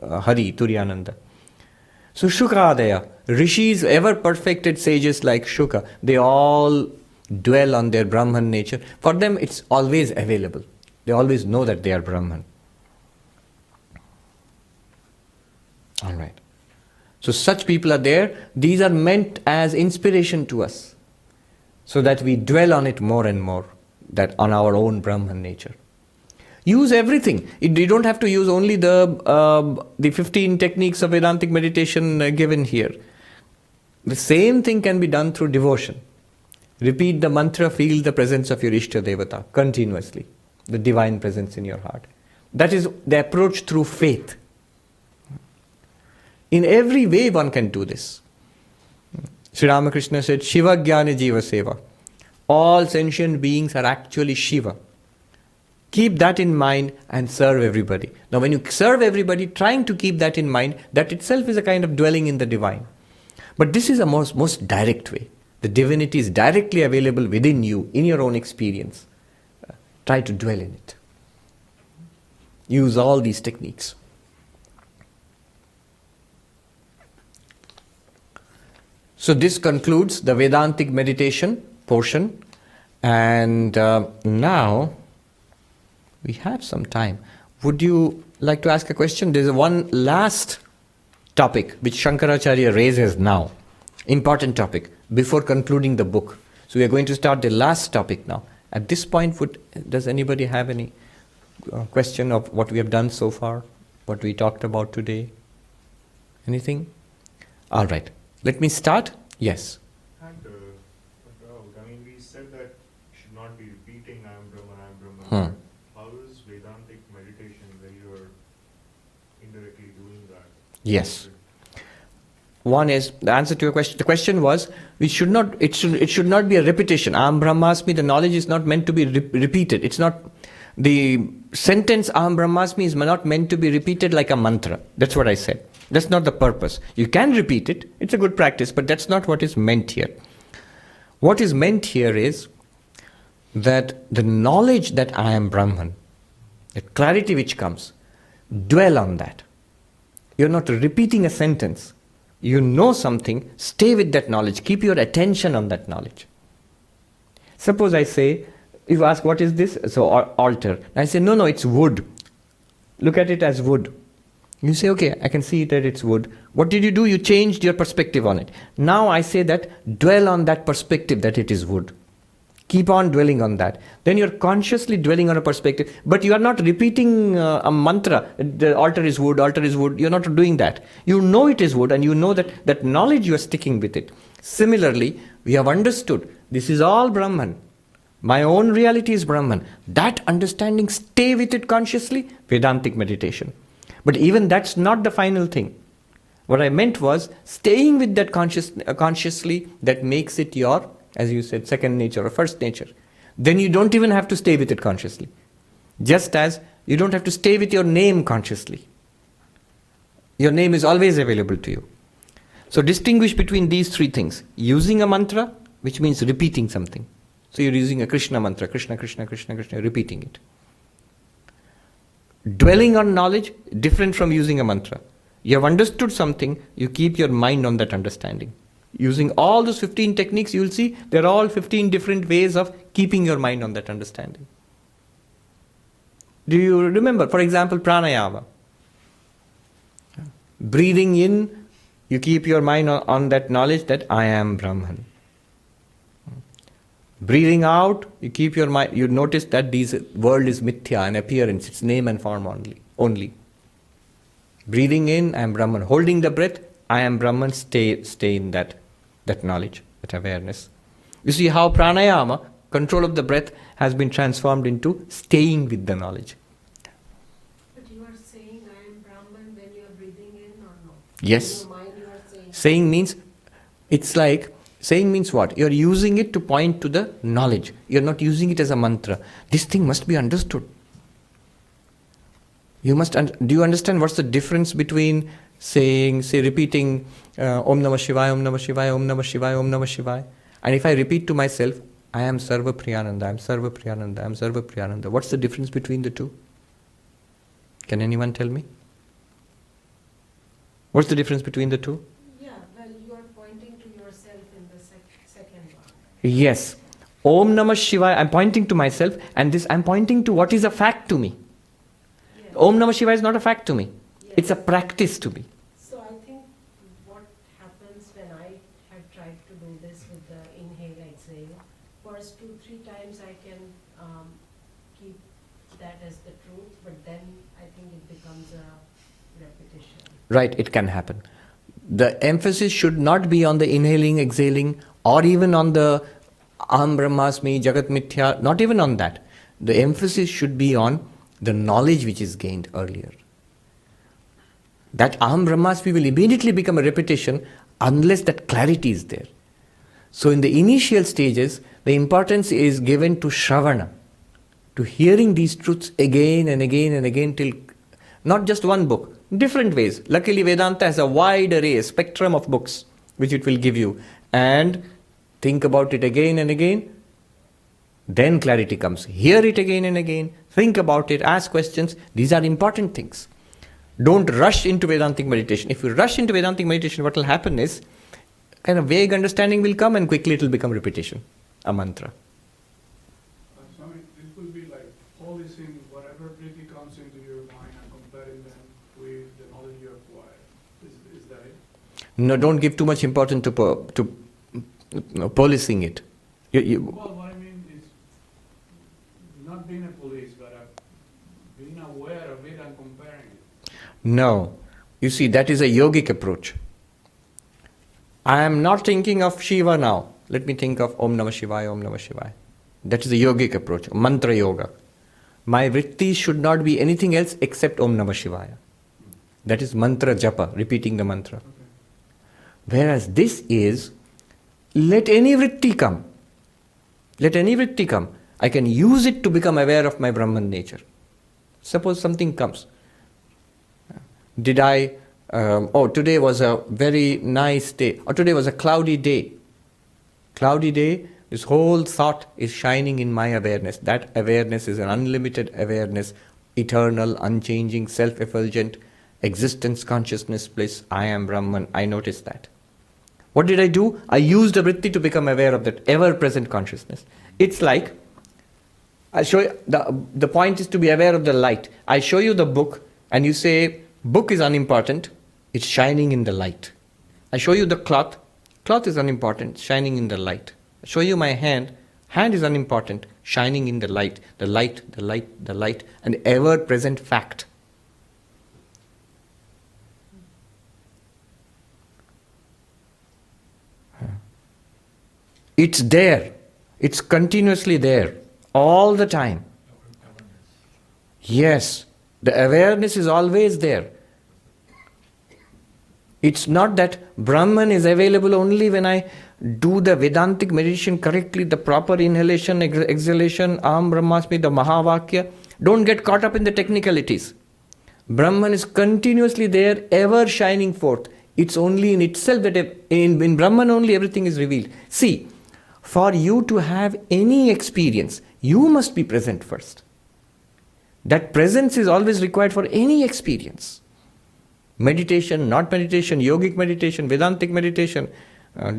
Hari, Duryananda. So Shukadaya, rishis, ever perfected sages like Shuka, they all dwell on their Brahman nature. For them it's always available. They always know that they are Brahman. Alright. So such people are there. These are meant as inspiration to us, so that we dwell on it more and more, that on our own Brahman nature. Use everything. You don't have to use only the 15 techniques of Vedantic meditation given here. The same thing can be done through devotion. Repeat the mantra, feel the presence of your Ishta Devata continuously, the divine presence in your heart. That is the approach through faith. In every way one can do this. Sri Ramakrishna said, Shiva Jnana Jiva Seva. All sentient beings are actually Shiva. Keep that in mind and serve everybody. Now when you serve everybody, trying to keep that in mind, that itself is a kind of dwelling in the divine. But this is a most direct way. The divinity is directly available within you, in your own experience. Try to dwell in it. Use all these techniques. So this concludes the Vedantic meditation portion. And now we have some time. Would you like to ask a question? There's one last topic which Shankaracharya raises now. Important topic before concluding the book. So we are going to start the last topic now. At this point, does anybody have any question of what we have done so far? What we talked about today? Anything? All right. Let me start. Yes. And we said that you should not be repeating I am Brahman. How is Vedantic meditation when you are indirectly doing that? Yes. One is the answer to your question. The question was, it should not be a repetition. Aham Brahmasmi, the knowledge is not meant to be repeated. It's not, the sentence Aham Brahmasmi is not meant to be repeated like a mantra. That's what I said. That's not the purpose. You can repeat it. It's a good practice, but that's not what is meant here. What is meant here is that the knowledge that I am Brahman, the clarity which comes, dwell on that. You're not repeating a sentence. You know something, stay with that knowledge. Keep your attention on that knowledge. Suppose I say, if you ask what is this? So altar. I say, no, it's wood. Look at it as wood. You say, okay, I can see that it's wood. What did you do? You changed your perspective on it. Now I say that dwell on that perspective that it is wood. Keep on dwelling on that. Then you're consciously dwelling on a perspective, but you are not repeating a mantra. The altar is wood, altar is wood. You're not doing that. You know it is wood, and you know that knowledge you are sticking with it. Similarly, we have understood this is all Brahman. My own reality is Brahman. That understanding, stay with it consciously, Vedantic meditation. But even that's not the final thing. What I meant was staying with that consciously, that makes it your, as you said, second nature or first nature. Then you don't even have to stay with it consciously. Just as you don't have to stay with your name consciously. Your name is always available to you. So distinguish between these three things. Using a mantra, which means repeating something. So you're using a Krishna mantra, Krishna, Krishna, Krishna, Krishna, repeating it. Dwelling on knowledge, different from using a mantra. You have understood something, you keep your mind on that understanding. Using all those 15 techniques, you will see they're all 15 different ways of keeping your mind on that understanding. Do you remember, for example, pranayama? Breathing in, you keep your mind on that knowledge that I am Brahman. Breathing out, you keep your mind, you notice that this world is mithya, an appearance, it's name and form only. Breathing in, I am Brahman. Holding the breath, I am Brahman, stay in that knowledge, that awareness. You see how pranayama, control of the breath, has been transformed into staying with the knowledge. Yes. In your mind you are saying. Saying means, it's like, saying means what? You're using it to point to the knowledge. You're not using it as a mantra. This thing must be understood. You must, do you understand what's the difference between saying, say, repeating Om Namah Shivaya, Om Namah Shivaya, Om Namah Shivaya, Om Namah Shivaya. And if I repeat to myself, I am Sarvapriyananda, I am Sarvapriyananda, I am Sarvapriyananda. What's the difference between the two? Can anyone tell me? What's the difference between the two? Yeah, well, you are pointing to yourself in the second one. Yes. Om Namah Shivaya, I'm pointing to myself, and this I'm pointing to what is a fact to me. Yes. Om Namah Shivaya is not a fact to me. Yes. It's a practice to me. So I think what happens when I had tried to do this with the inhale, exhale, first 2-3 times I can keep that as the truth, but then I think it becomes a repetition. Right, it can happen. The emphasis should not be on the inhaling, exhaling, or even on the Aham Brahmasmi, Jagat Mithya, not even on that. The emphasis should be on the knowledge which is gained earlier. That Aham Brahmasmi will immediately become a repetition unless that clarity is there. So in the initial stages, the importance is given to Shravana, to hearing these truths again and again and again till not just one book, different ways. Luckily Vedanta has a wide array, a spectrum of books which it will give you. And think about it again and again, then clarity comes. Hear it again and again, think about it, ask questions. These are important things. Don't rush into Vedantic meditation. If you rush into Vedantic meditation, what will happen is, kind of vague understanding will come and quickly it will become repetition, a mantra. Swami, this will be like policing whatever really comes into your mind and comparing them with the knowledge you acquire. Is that it? No, don't give too much importance to policing it. Well, what I mean is not being a police, but being aware of it and comparing it. No. You see, that is a yogic approach. I am not thinking of Shiva now. Let me think of Om Namah Shivaya, Om Namah Shivaya. That is a yogic approach, mantra yoga. My vritti should not be anything else except Om Namah Shivaya. That is mantra japa, repeating the mantra. Okay. Whereas this is, let any vritti come. Let any vritti come. I can use it to become aware of my Brahman nature. Suppose something comes. Today was a very nice day. Or today was a cloudy day. Cloudy day, this whole thought is shining in my awareness. That awareness is an unlimited awareness, eternal, unchanging, self-effulgent, existence, consciousness, bliss. I am Brahman. I notice that. What did I do? I used the vritti to become aware of that ever-present consciousness. It's like, I show you, the point is to be aware of the light. I show you the book and you say, book is unimportant, it's shining in the light. I show you the cloth, cloth is unimportant, shining in the light. I show you my hand, hand is unimportant, shining in the light, the light, the light, the light, an ever-present fact. It's there. It's continuously there. All the time. Yes. The awareness is always there. It's not that Brahman is available only when I do the Vedantic meditation correctly, the proper inhalation, exhalation, Aham Brahmasmi, the Mahavakya. Don't get caught up in the technicalities. Brahman is continuously there, ever shining forth. It's only in itself that in Brahman only everything is revealed. See, for you to have any experience, you must be present first. That presence is always required for any experience. Meditation, not meditation, yogic meditation, Vedantic meditation,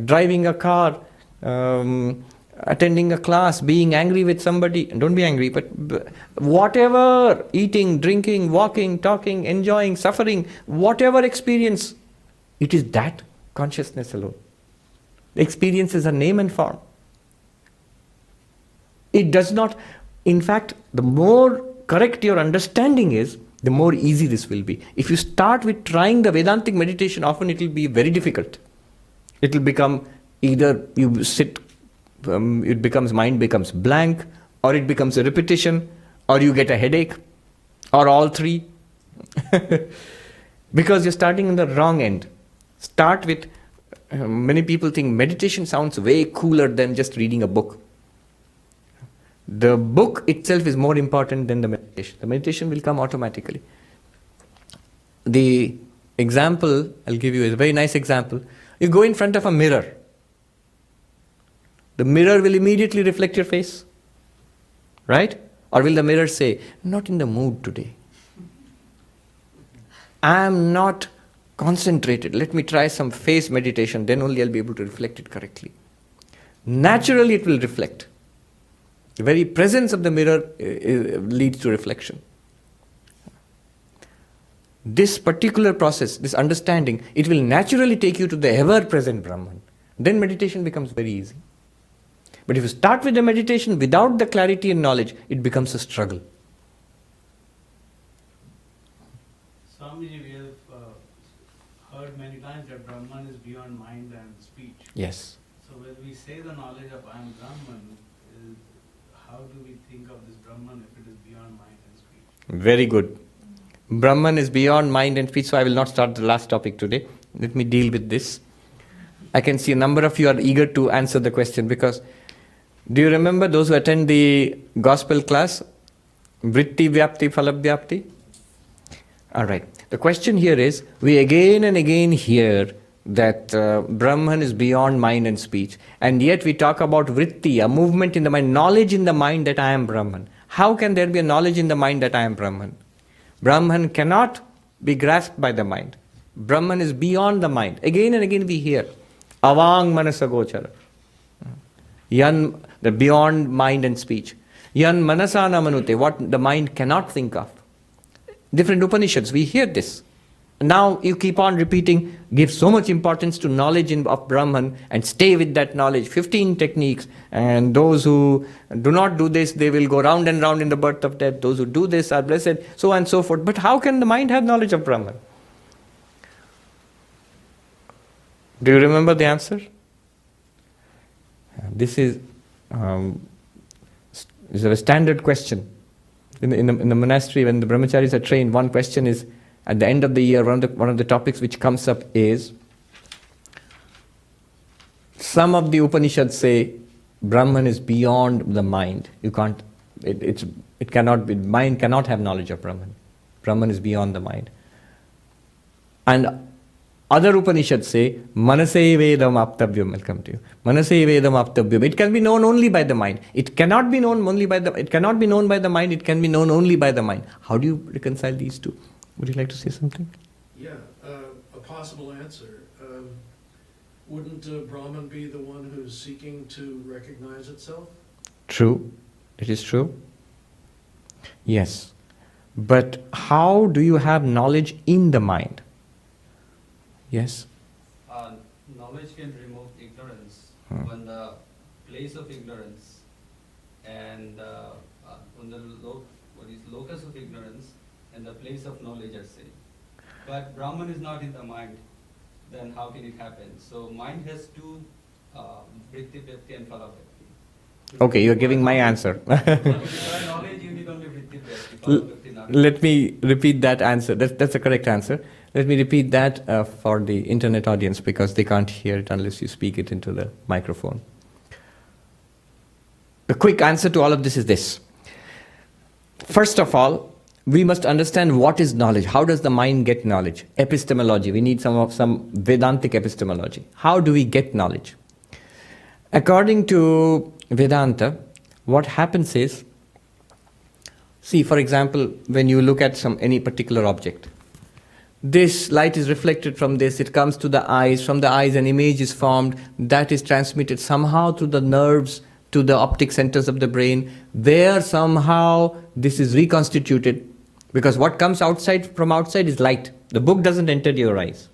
driving a car, attending a class, being angry with somebody, don't be angry, but whatever, eating, drinking, walking, talking, enjoying, suffering, whatever experience, it is that consciousness alone. The experience is a name and form. It does not, in fact, the more correct your understanding is, the more easy this will be. If you start with trying the Vedantic meditation, often it will be very difficult. It will become either you sit, mind becomes blank, or it becomes a repetition, or you get a headache, or all three. Because you're starting in the wrong end. Start with, many people think meditation sounds way cooler than just reading a book. The book itself is more important than the meditation. The meditation will come automatically. The example I'll give you is a very nice example. You go in front of a mirror. The mirror will immediately reflect your face. Right? Or will the mirror say, I'm not in the mood today. I am not concentrated. Let me try some face meditation, then only I'll be able to reflect it correctly. Naturally it will reflect. The very presence of the mirror leads to reflection. This particular process, this understanding, it will naturally take you to the ever-present Brahman. Then meditation becomes very easy. But if you start with the meditation without the clarity and knowledge, it becomes a struggle. Swamiji, we have heard many times that Brahman is beyond mind and speech. Yes. So when we say the knowledge of I am Brahman, how do we think of this Brahman if it is beyond mind and speech? Very good. Brahman is beyond mind and speech, so I will not start the last topic today. Let me deal with this. I can see a number of you are eager to answer the question because do you remember those who attend the gospel class? Vritti Vyapti Phala Vyapti? Alright. The question here is, we again and again hear that Brahman is beyond mind and speech, and yet we talk about vritti, a movement in the mind, knowledge in the mind that I am Brahman. How can there be a knowledge in the mind that I am Brahman? Brahman cannot be grasped by the mind. Brahman is beyond the mind. Again and again we hear, avang manasa gochara. Yan, the beyond mind and speech. Yan manasana manute, what the mind cannot think of. Different Upanishads, we hear this. Now you keep on repeating, give so much importance to knowledge of Brahman and stay with that knowledge. 15 techniques, and those who do not do this, they will go round and round in the birth of death. Those who do this are blessed, so on and so forth. But how can the mind have knowledge of Brahman? Do you remember the answer? This is a standard question. In the monastery, when the brahmacharis are trained, one question is, at the end of the year, one of the topics which comes up is, some of the Upanishads say Brahman is beyond the mind. You can't, it cannot be, mind cannot have knowledge of Brahman. Brahman is beyond the mind. And other Upanishads say, Manase Vedam Aptavyam, will come to you. Manase Vedam Aptavyam. It can be known only by the mind. It cannot be known only by it cannot be known by the mind, it can be known only by the mind. How do you reconcile these two? Would you like to say something? Yeah, a possible answer. Wouldn't Brahman be the one who's seeking to recognize itself? True. It is true. Yes. But how do you have knowledge in the mind? Yes? Knowledge can remove ignorance on the place of ignorance and on the locus of ignorance and the place of knowledge, I say. But Brahman is not in the mind, then how can it happen? So mind has two, vritti, vyapti and phala vyapti. Okay, you are giving my answer. Knowledge you need only vritti, vyapti, phala vyapti, not. Let me repeat that answer. That's the correct answer. Let me repeat that for the internet audience because they can't hear it unless you speak it into the microphone. The quick answer to all of this is this. First of all, we must understand what is knowledge. How does the mind get knowledge? Epistemology. We need some Vedantic epistemology. How do we get knowledge? According to Vedanta, what happens is, see, for example, when you look at any particular object, this light is reflected from this, it comes to the eyes, from the eyes an image is formed, that is transmitted somehow through the nerves to the optic centers of the brain, where somehow this is reconstituted, because what comes from outside is light. The book doesn't enter your eyes.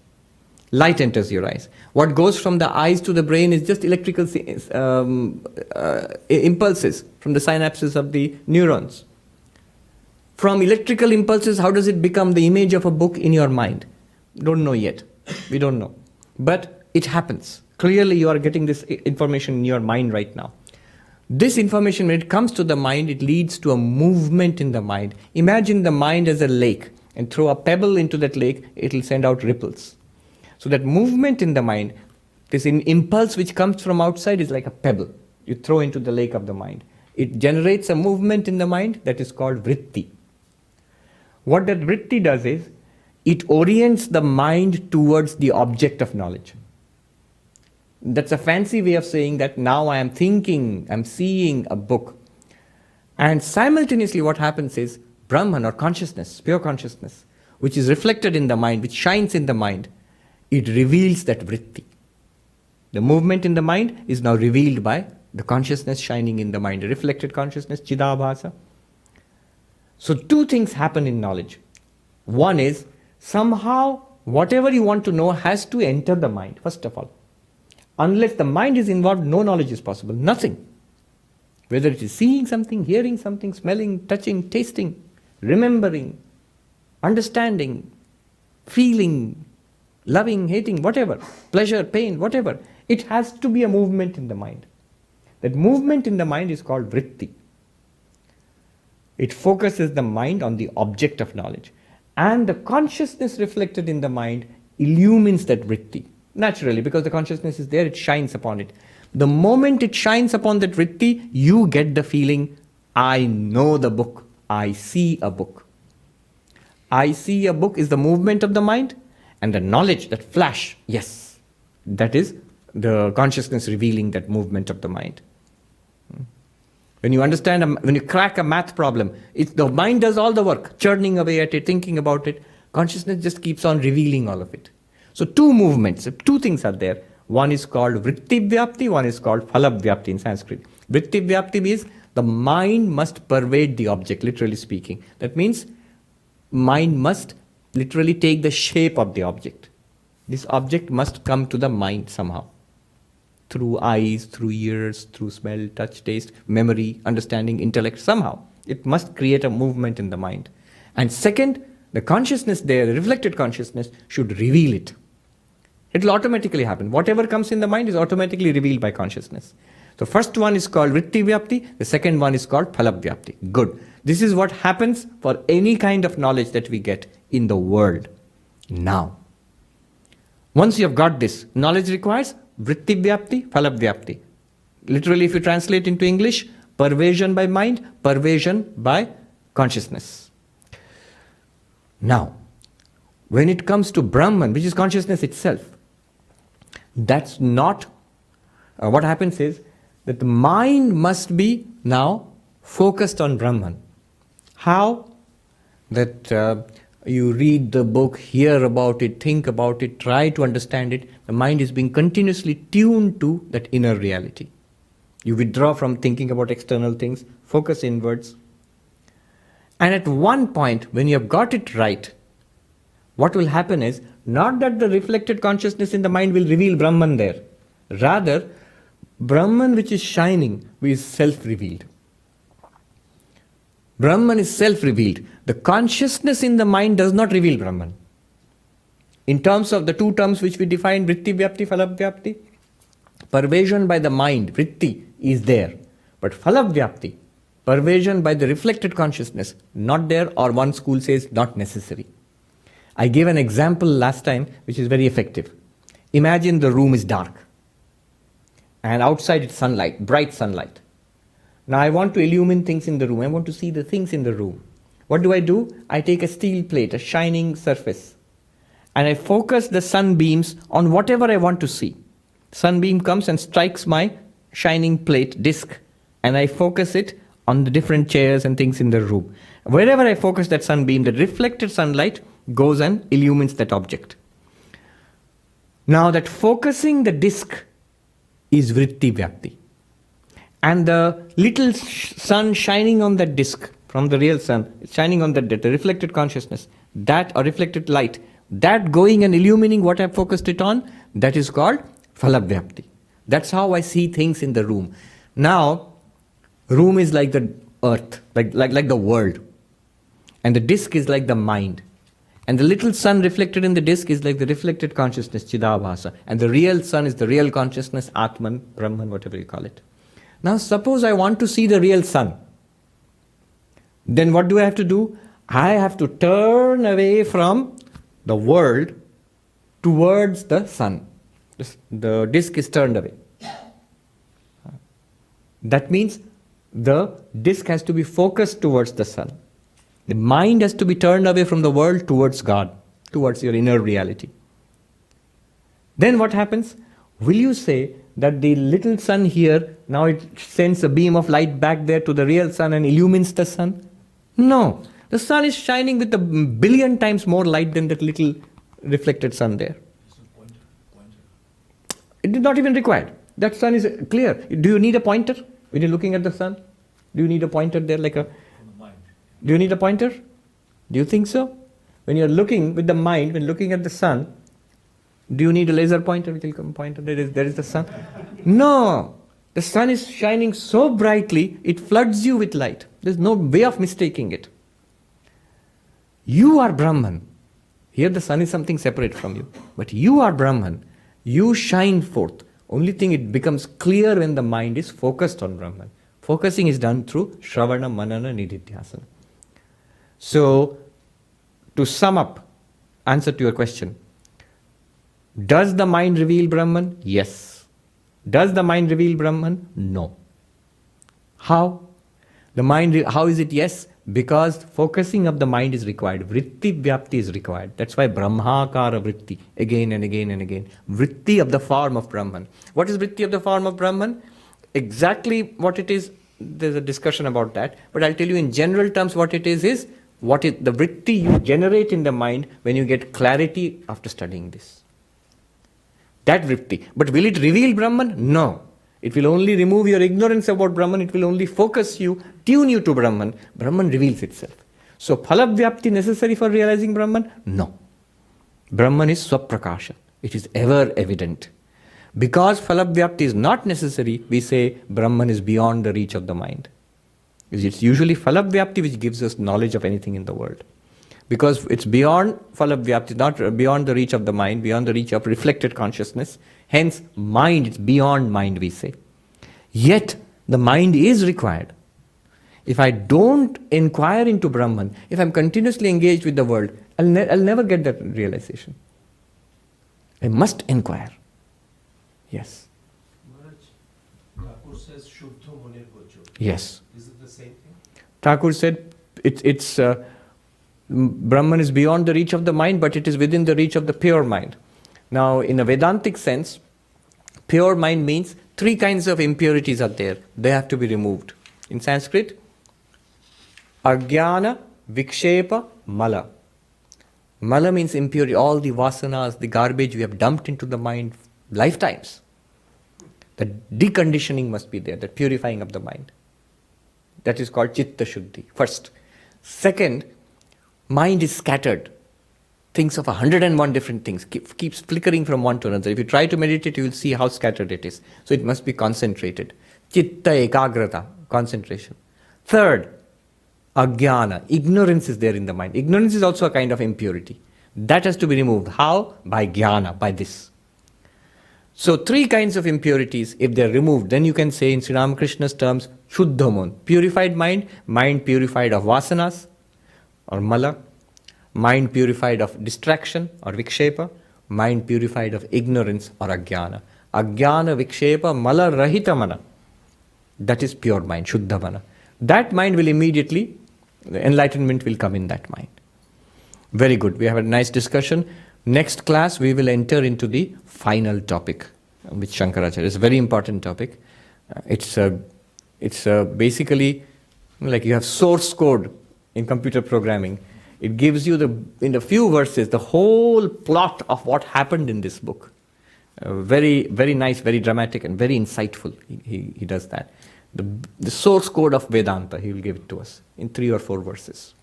Light enters your eyes. What goes from the eyes to the brain is just electrical impulses from the synapses of the neurons. From electrical impulses, how does it become the image of a book in your mind? Don't know yet. We don't know. But it happens. Clearly you are getting this information in your mind right now. This information, when it comes to the mind, it leads to a movement in the mind. Imagine the mind as a lake, and throw a pebble into that lake, it will send out ripples. So that movement in the mind, this impulse which comes from outside is like a pebble you throw into the lake of the mind. It generates a movement in the mind that is called vritti. What that vritti does is, it orients the mind towards the object of knowledge. That's a fancy way of saying that now I am thinking, I'm seeing a book. And simultaneously what happens is, Brahman or consciousness, pure consciousness, which is reflected in the mind, which shines in the mind, it reveals that vritti. The movement in the mind is now revealed by the consciousness shining in the mind, the reflected consciousness, chidabhasa. So two things happen in knowledge. One is, somehow whatever you want to know has to enter the mind, first of all. Unless the mind is involved, no knowledge is possible, nothing. Whether it is seeing something, hearing something, smelling, touching, tasting, remembering, understanding, feeling, loving, hating, whatever, pleasure, pain, whatever, it has to be a movement in the mind. That movement in the mind is called vritti. It focuses the mind on the object of knowledge. And the consciousness reflected in the mind illumines that vritti. Naturally, because the consciousness is there, it shines upon it. The moment it shines upon that vritti, you get the feeling, I know the book, I see a book. I see a book is the movement of the mind, and the knowledge, that flash, yes, that is the consciousness revealing that movement of the mind. When you understand, when you crack a math problem, the mind does all the work, churning away at it, thinking about it. Consciousness just keeps on revealing all of it. So two movements, two things are there. One is called vritti vyapti, one is called phala vyapti in Sanskrit. Vritti vyapti means the mind must pervade the object, literally speaking. That means mind must literally take the shape of the object. This object must come to the mind somehow. Through eyes, through ears, through smell, touch, taste, memory, understanding, intellect, somehow. It must create a movement in the mind. And second, the consciousness there, the reflected consciousness, should reveal it. It will automatically happen. Whatever comes in the mind is automatically revealed by consciousness. The first one is called vritti vyapti, the second one is called phala vyapti. Good. This is what happens for any kind of knowledge that we get in the world. Now, once you have got this, knowledge requires vritti vyapti, phala vyapti. Literally, if you translate into English, pervasion by mind, pervasion by consciousness. Now, when it comes to Brahman, which is consciousness itself, that's not, what happens is that the mind must be now focused on Brahman. How? That you read the book, hear about it, think about it, try to understand it. The mind is being continuously tuned to that inner reality. You withdraw from thinking about external things, focus inwards. And at one point, when you have got it right, what will happen is, not that the reflected consciousness in the mind will reveal Brahman there. Rather, Brahman which is shining is self-revealed. Brahman is self-revealed. The consciousness in the mind does not reveal Brahman. In terms of the two terms which we define, vritti vyapti, phala vyapti, pervasion by the mind, vritti, is there. But phala vyapti, pervasion by the reflected consciousness, not there, or one school says not necessary. I gave an example last time which is very effective. Imagine the room is dark and outside it's sunlight, bright sunlight. Now I want to illumine things in the room. I want to see the things in the room. What do? I take a steel plate, a shining surface, and I focus the sunbeams on whatever I want to see. Sunbeam comes and strikes my shining plate disc, and I focus it on the different chairs and things in the room. Wherever I focus that sunbeam, the reflected sunlight goes and illumines that object. Now that focusing the disc is vritti vyapti. And the little sun shining on that disc from the real sun, shining on that, the reflected consciousness, that or reflected light, that going and illumining what I focused it on, that is called phala vyapti. That's how I see things in the room. Now, room is like the earth, like the world. And the disc is like the mind. And the little sun reflected in the disc is like the reflected consciousness, chidabhasa. And the real sun is the real consciousness, Atman, Brahman, whatever you call it. Now suppose I want to see the real sun. Then what do I have to do? I have to turn away from the world towards the sun. The disc is turned away. That means the disc has to be focused towards the sun. The mind has to be turned away from the world towards God, towards your inner reality. Then what happens? Will you say that the little sun here, now it sends a beam of light back there to the real sun and illumines the sun? No. The sun is shining with 1 billion times more light than that little reflected sun there. It is not even required. That sun is clear. Do you need a pointer when you're looking at the sun? Do you need a pointer there like a... Do you need a pointer? Do you think so? When you're looking with the mind, when looking at the sun, do you need a laser pointer? Which will come pointer. There is the sun. No. The sun is shining so brightly, it floods you with light. There's no way of mistaking it. You are Brahman. Here the sun is something separate from you. But you are Brahman. You shine forth. Only thing, it becomes clear when the mind is focused on Brahman. Focusing is done through Shravana, Manana, Nididhyasana. So, to sum up, answer to your question. Does the mind reveal Brahman? Yes. Does the mind reveal Brahman? No. How? How is it yes? Because focusing of the mind is required. Vritti vyapti is required. That's why Brahmakara vritti, again and again and again. Vritti of the form of Brahman. What is vritti of the form of Brahman? Exactly what it is, there's a discussion about that. But I'll tell you in general terms what it is what is the vritti you generate in the mind when you get clarity after studying this. That vritti. But will it reveal Brahman? No. It will only remove your ignorance about Brahman. It will only focus you, tune you to Brahman. Brahman reveals itself. So, phalavyapti necessary for realizing Brahman? No. Brahman is swaprakasha. It is ever evident. Because phalavyapti is not necessary, we say Brahman is beyond the reach of the mind. It's usually phalavyapti which gives us knowledge of anything in the world. Because it's beyond phalavyapti, not beyond the reach of the mind, beyond the reach of reflected consciousness. Hence, mind, it's beyond mind, we say. Yet, the mind is required. If I don't inquire into Brahman, if I'm continuously engaged with the world, I'll never get that realization. I must inquire. Yes. Maharaj, Thakur says Shuddha Munir Gocho. Yes. Is it the same thing? Thakur said it's Brahman is beyond the reach of the mind, but it is within the reach of the pure mind. Now, in a Vedantic sense, pure mind means 3 kinds of impurities are there. They have to be removed. In Sanskrit, Ajnana, Vikshepa, Mala. Mala means impurity, all the vasanas, the garbage we have dumped into the mind lifetimes. The deconditioning must be there, the purifying of the mind. That is called Chitta Shuddhi, first. Second, mind is scattered. Thinks of 101 different things, keeps flickering from one to another. If you try to meditate, you will see how scattered it is. So it must be concentrated. Chitta ekagrata, concentration. Third, ajnana, ignorance is there in the mind. Ignorance is also a kind of impurity. That has to be removed. How? By jnana, by this. So 3 kinds of impurities, if they are removed, then you can say in Sri Ramakrishna's terms, Shuddhamon, purified mind, mind purified of vasanas or mala, mind purified of distraction or vikshepa, mind purified of ignorance or ajnana. Ajnana, vikshepa, mala, rahita mana. That is pure mind, shuddha mana. That mind will immediately, the enlightenment will come in that mind. Very good. We have a nice discussion. Next class, we will enter into the final topic with Shankaracharya. It's a very important topic. It's basically like you have source code in computer programming. It gives you in a few verses the whole plot of what happened in this book. Very, very nice, very dramatic, and very insightful. He does that. The source code of Vedanta, he will give it to us in 3 or 4 verses.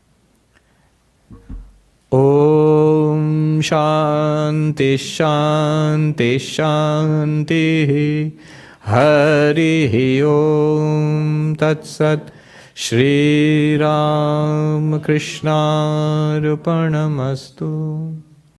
Om Shanti Shanti Shanti Hari Om Tat Sat Shri Ram Krishna Arpanamastu.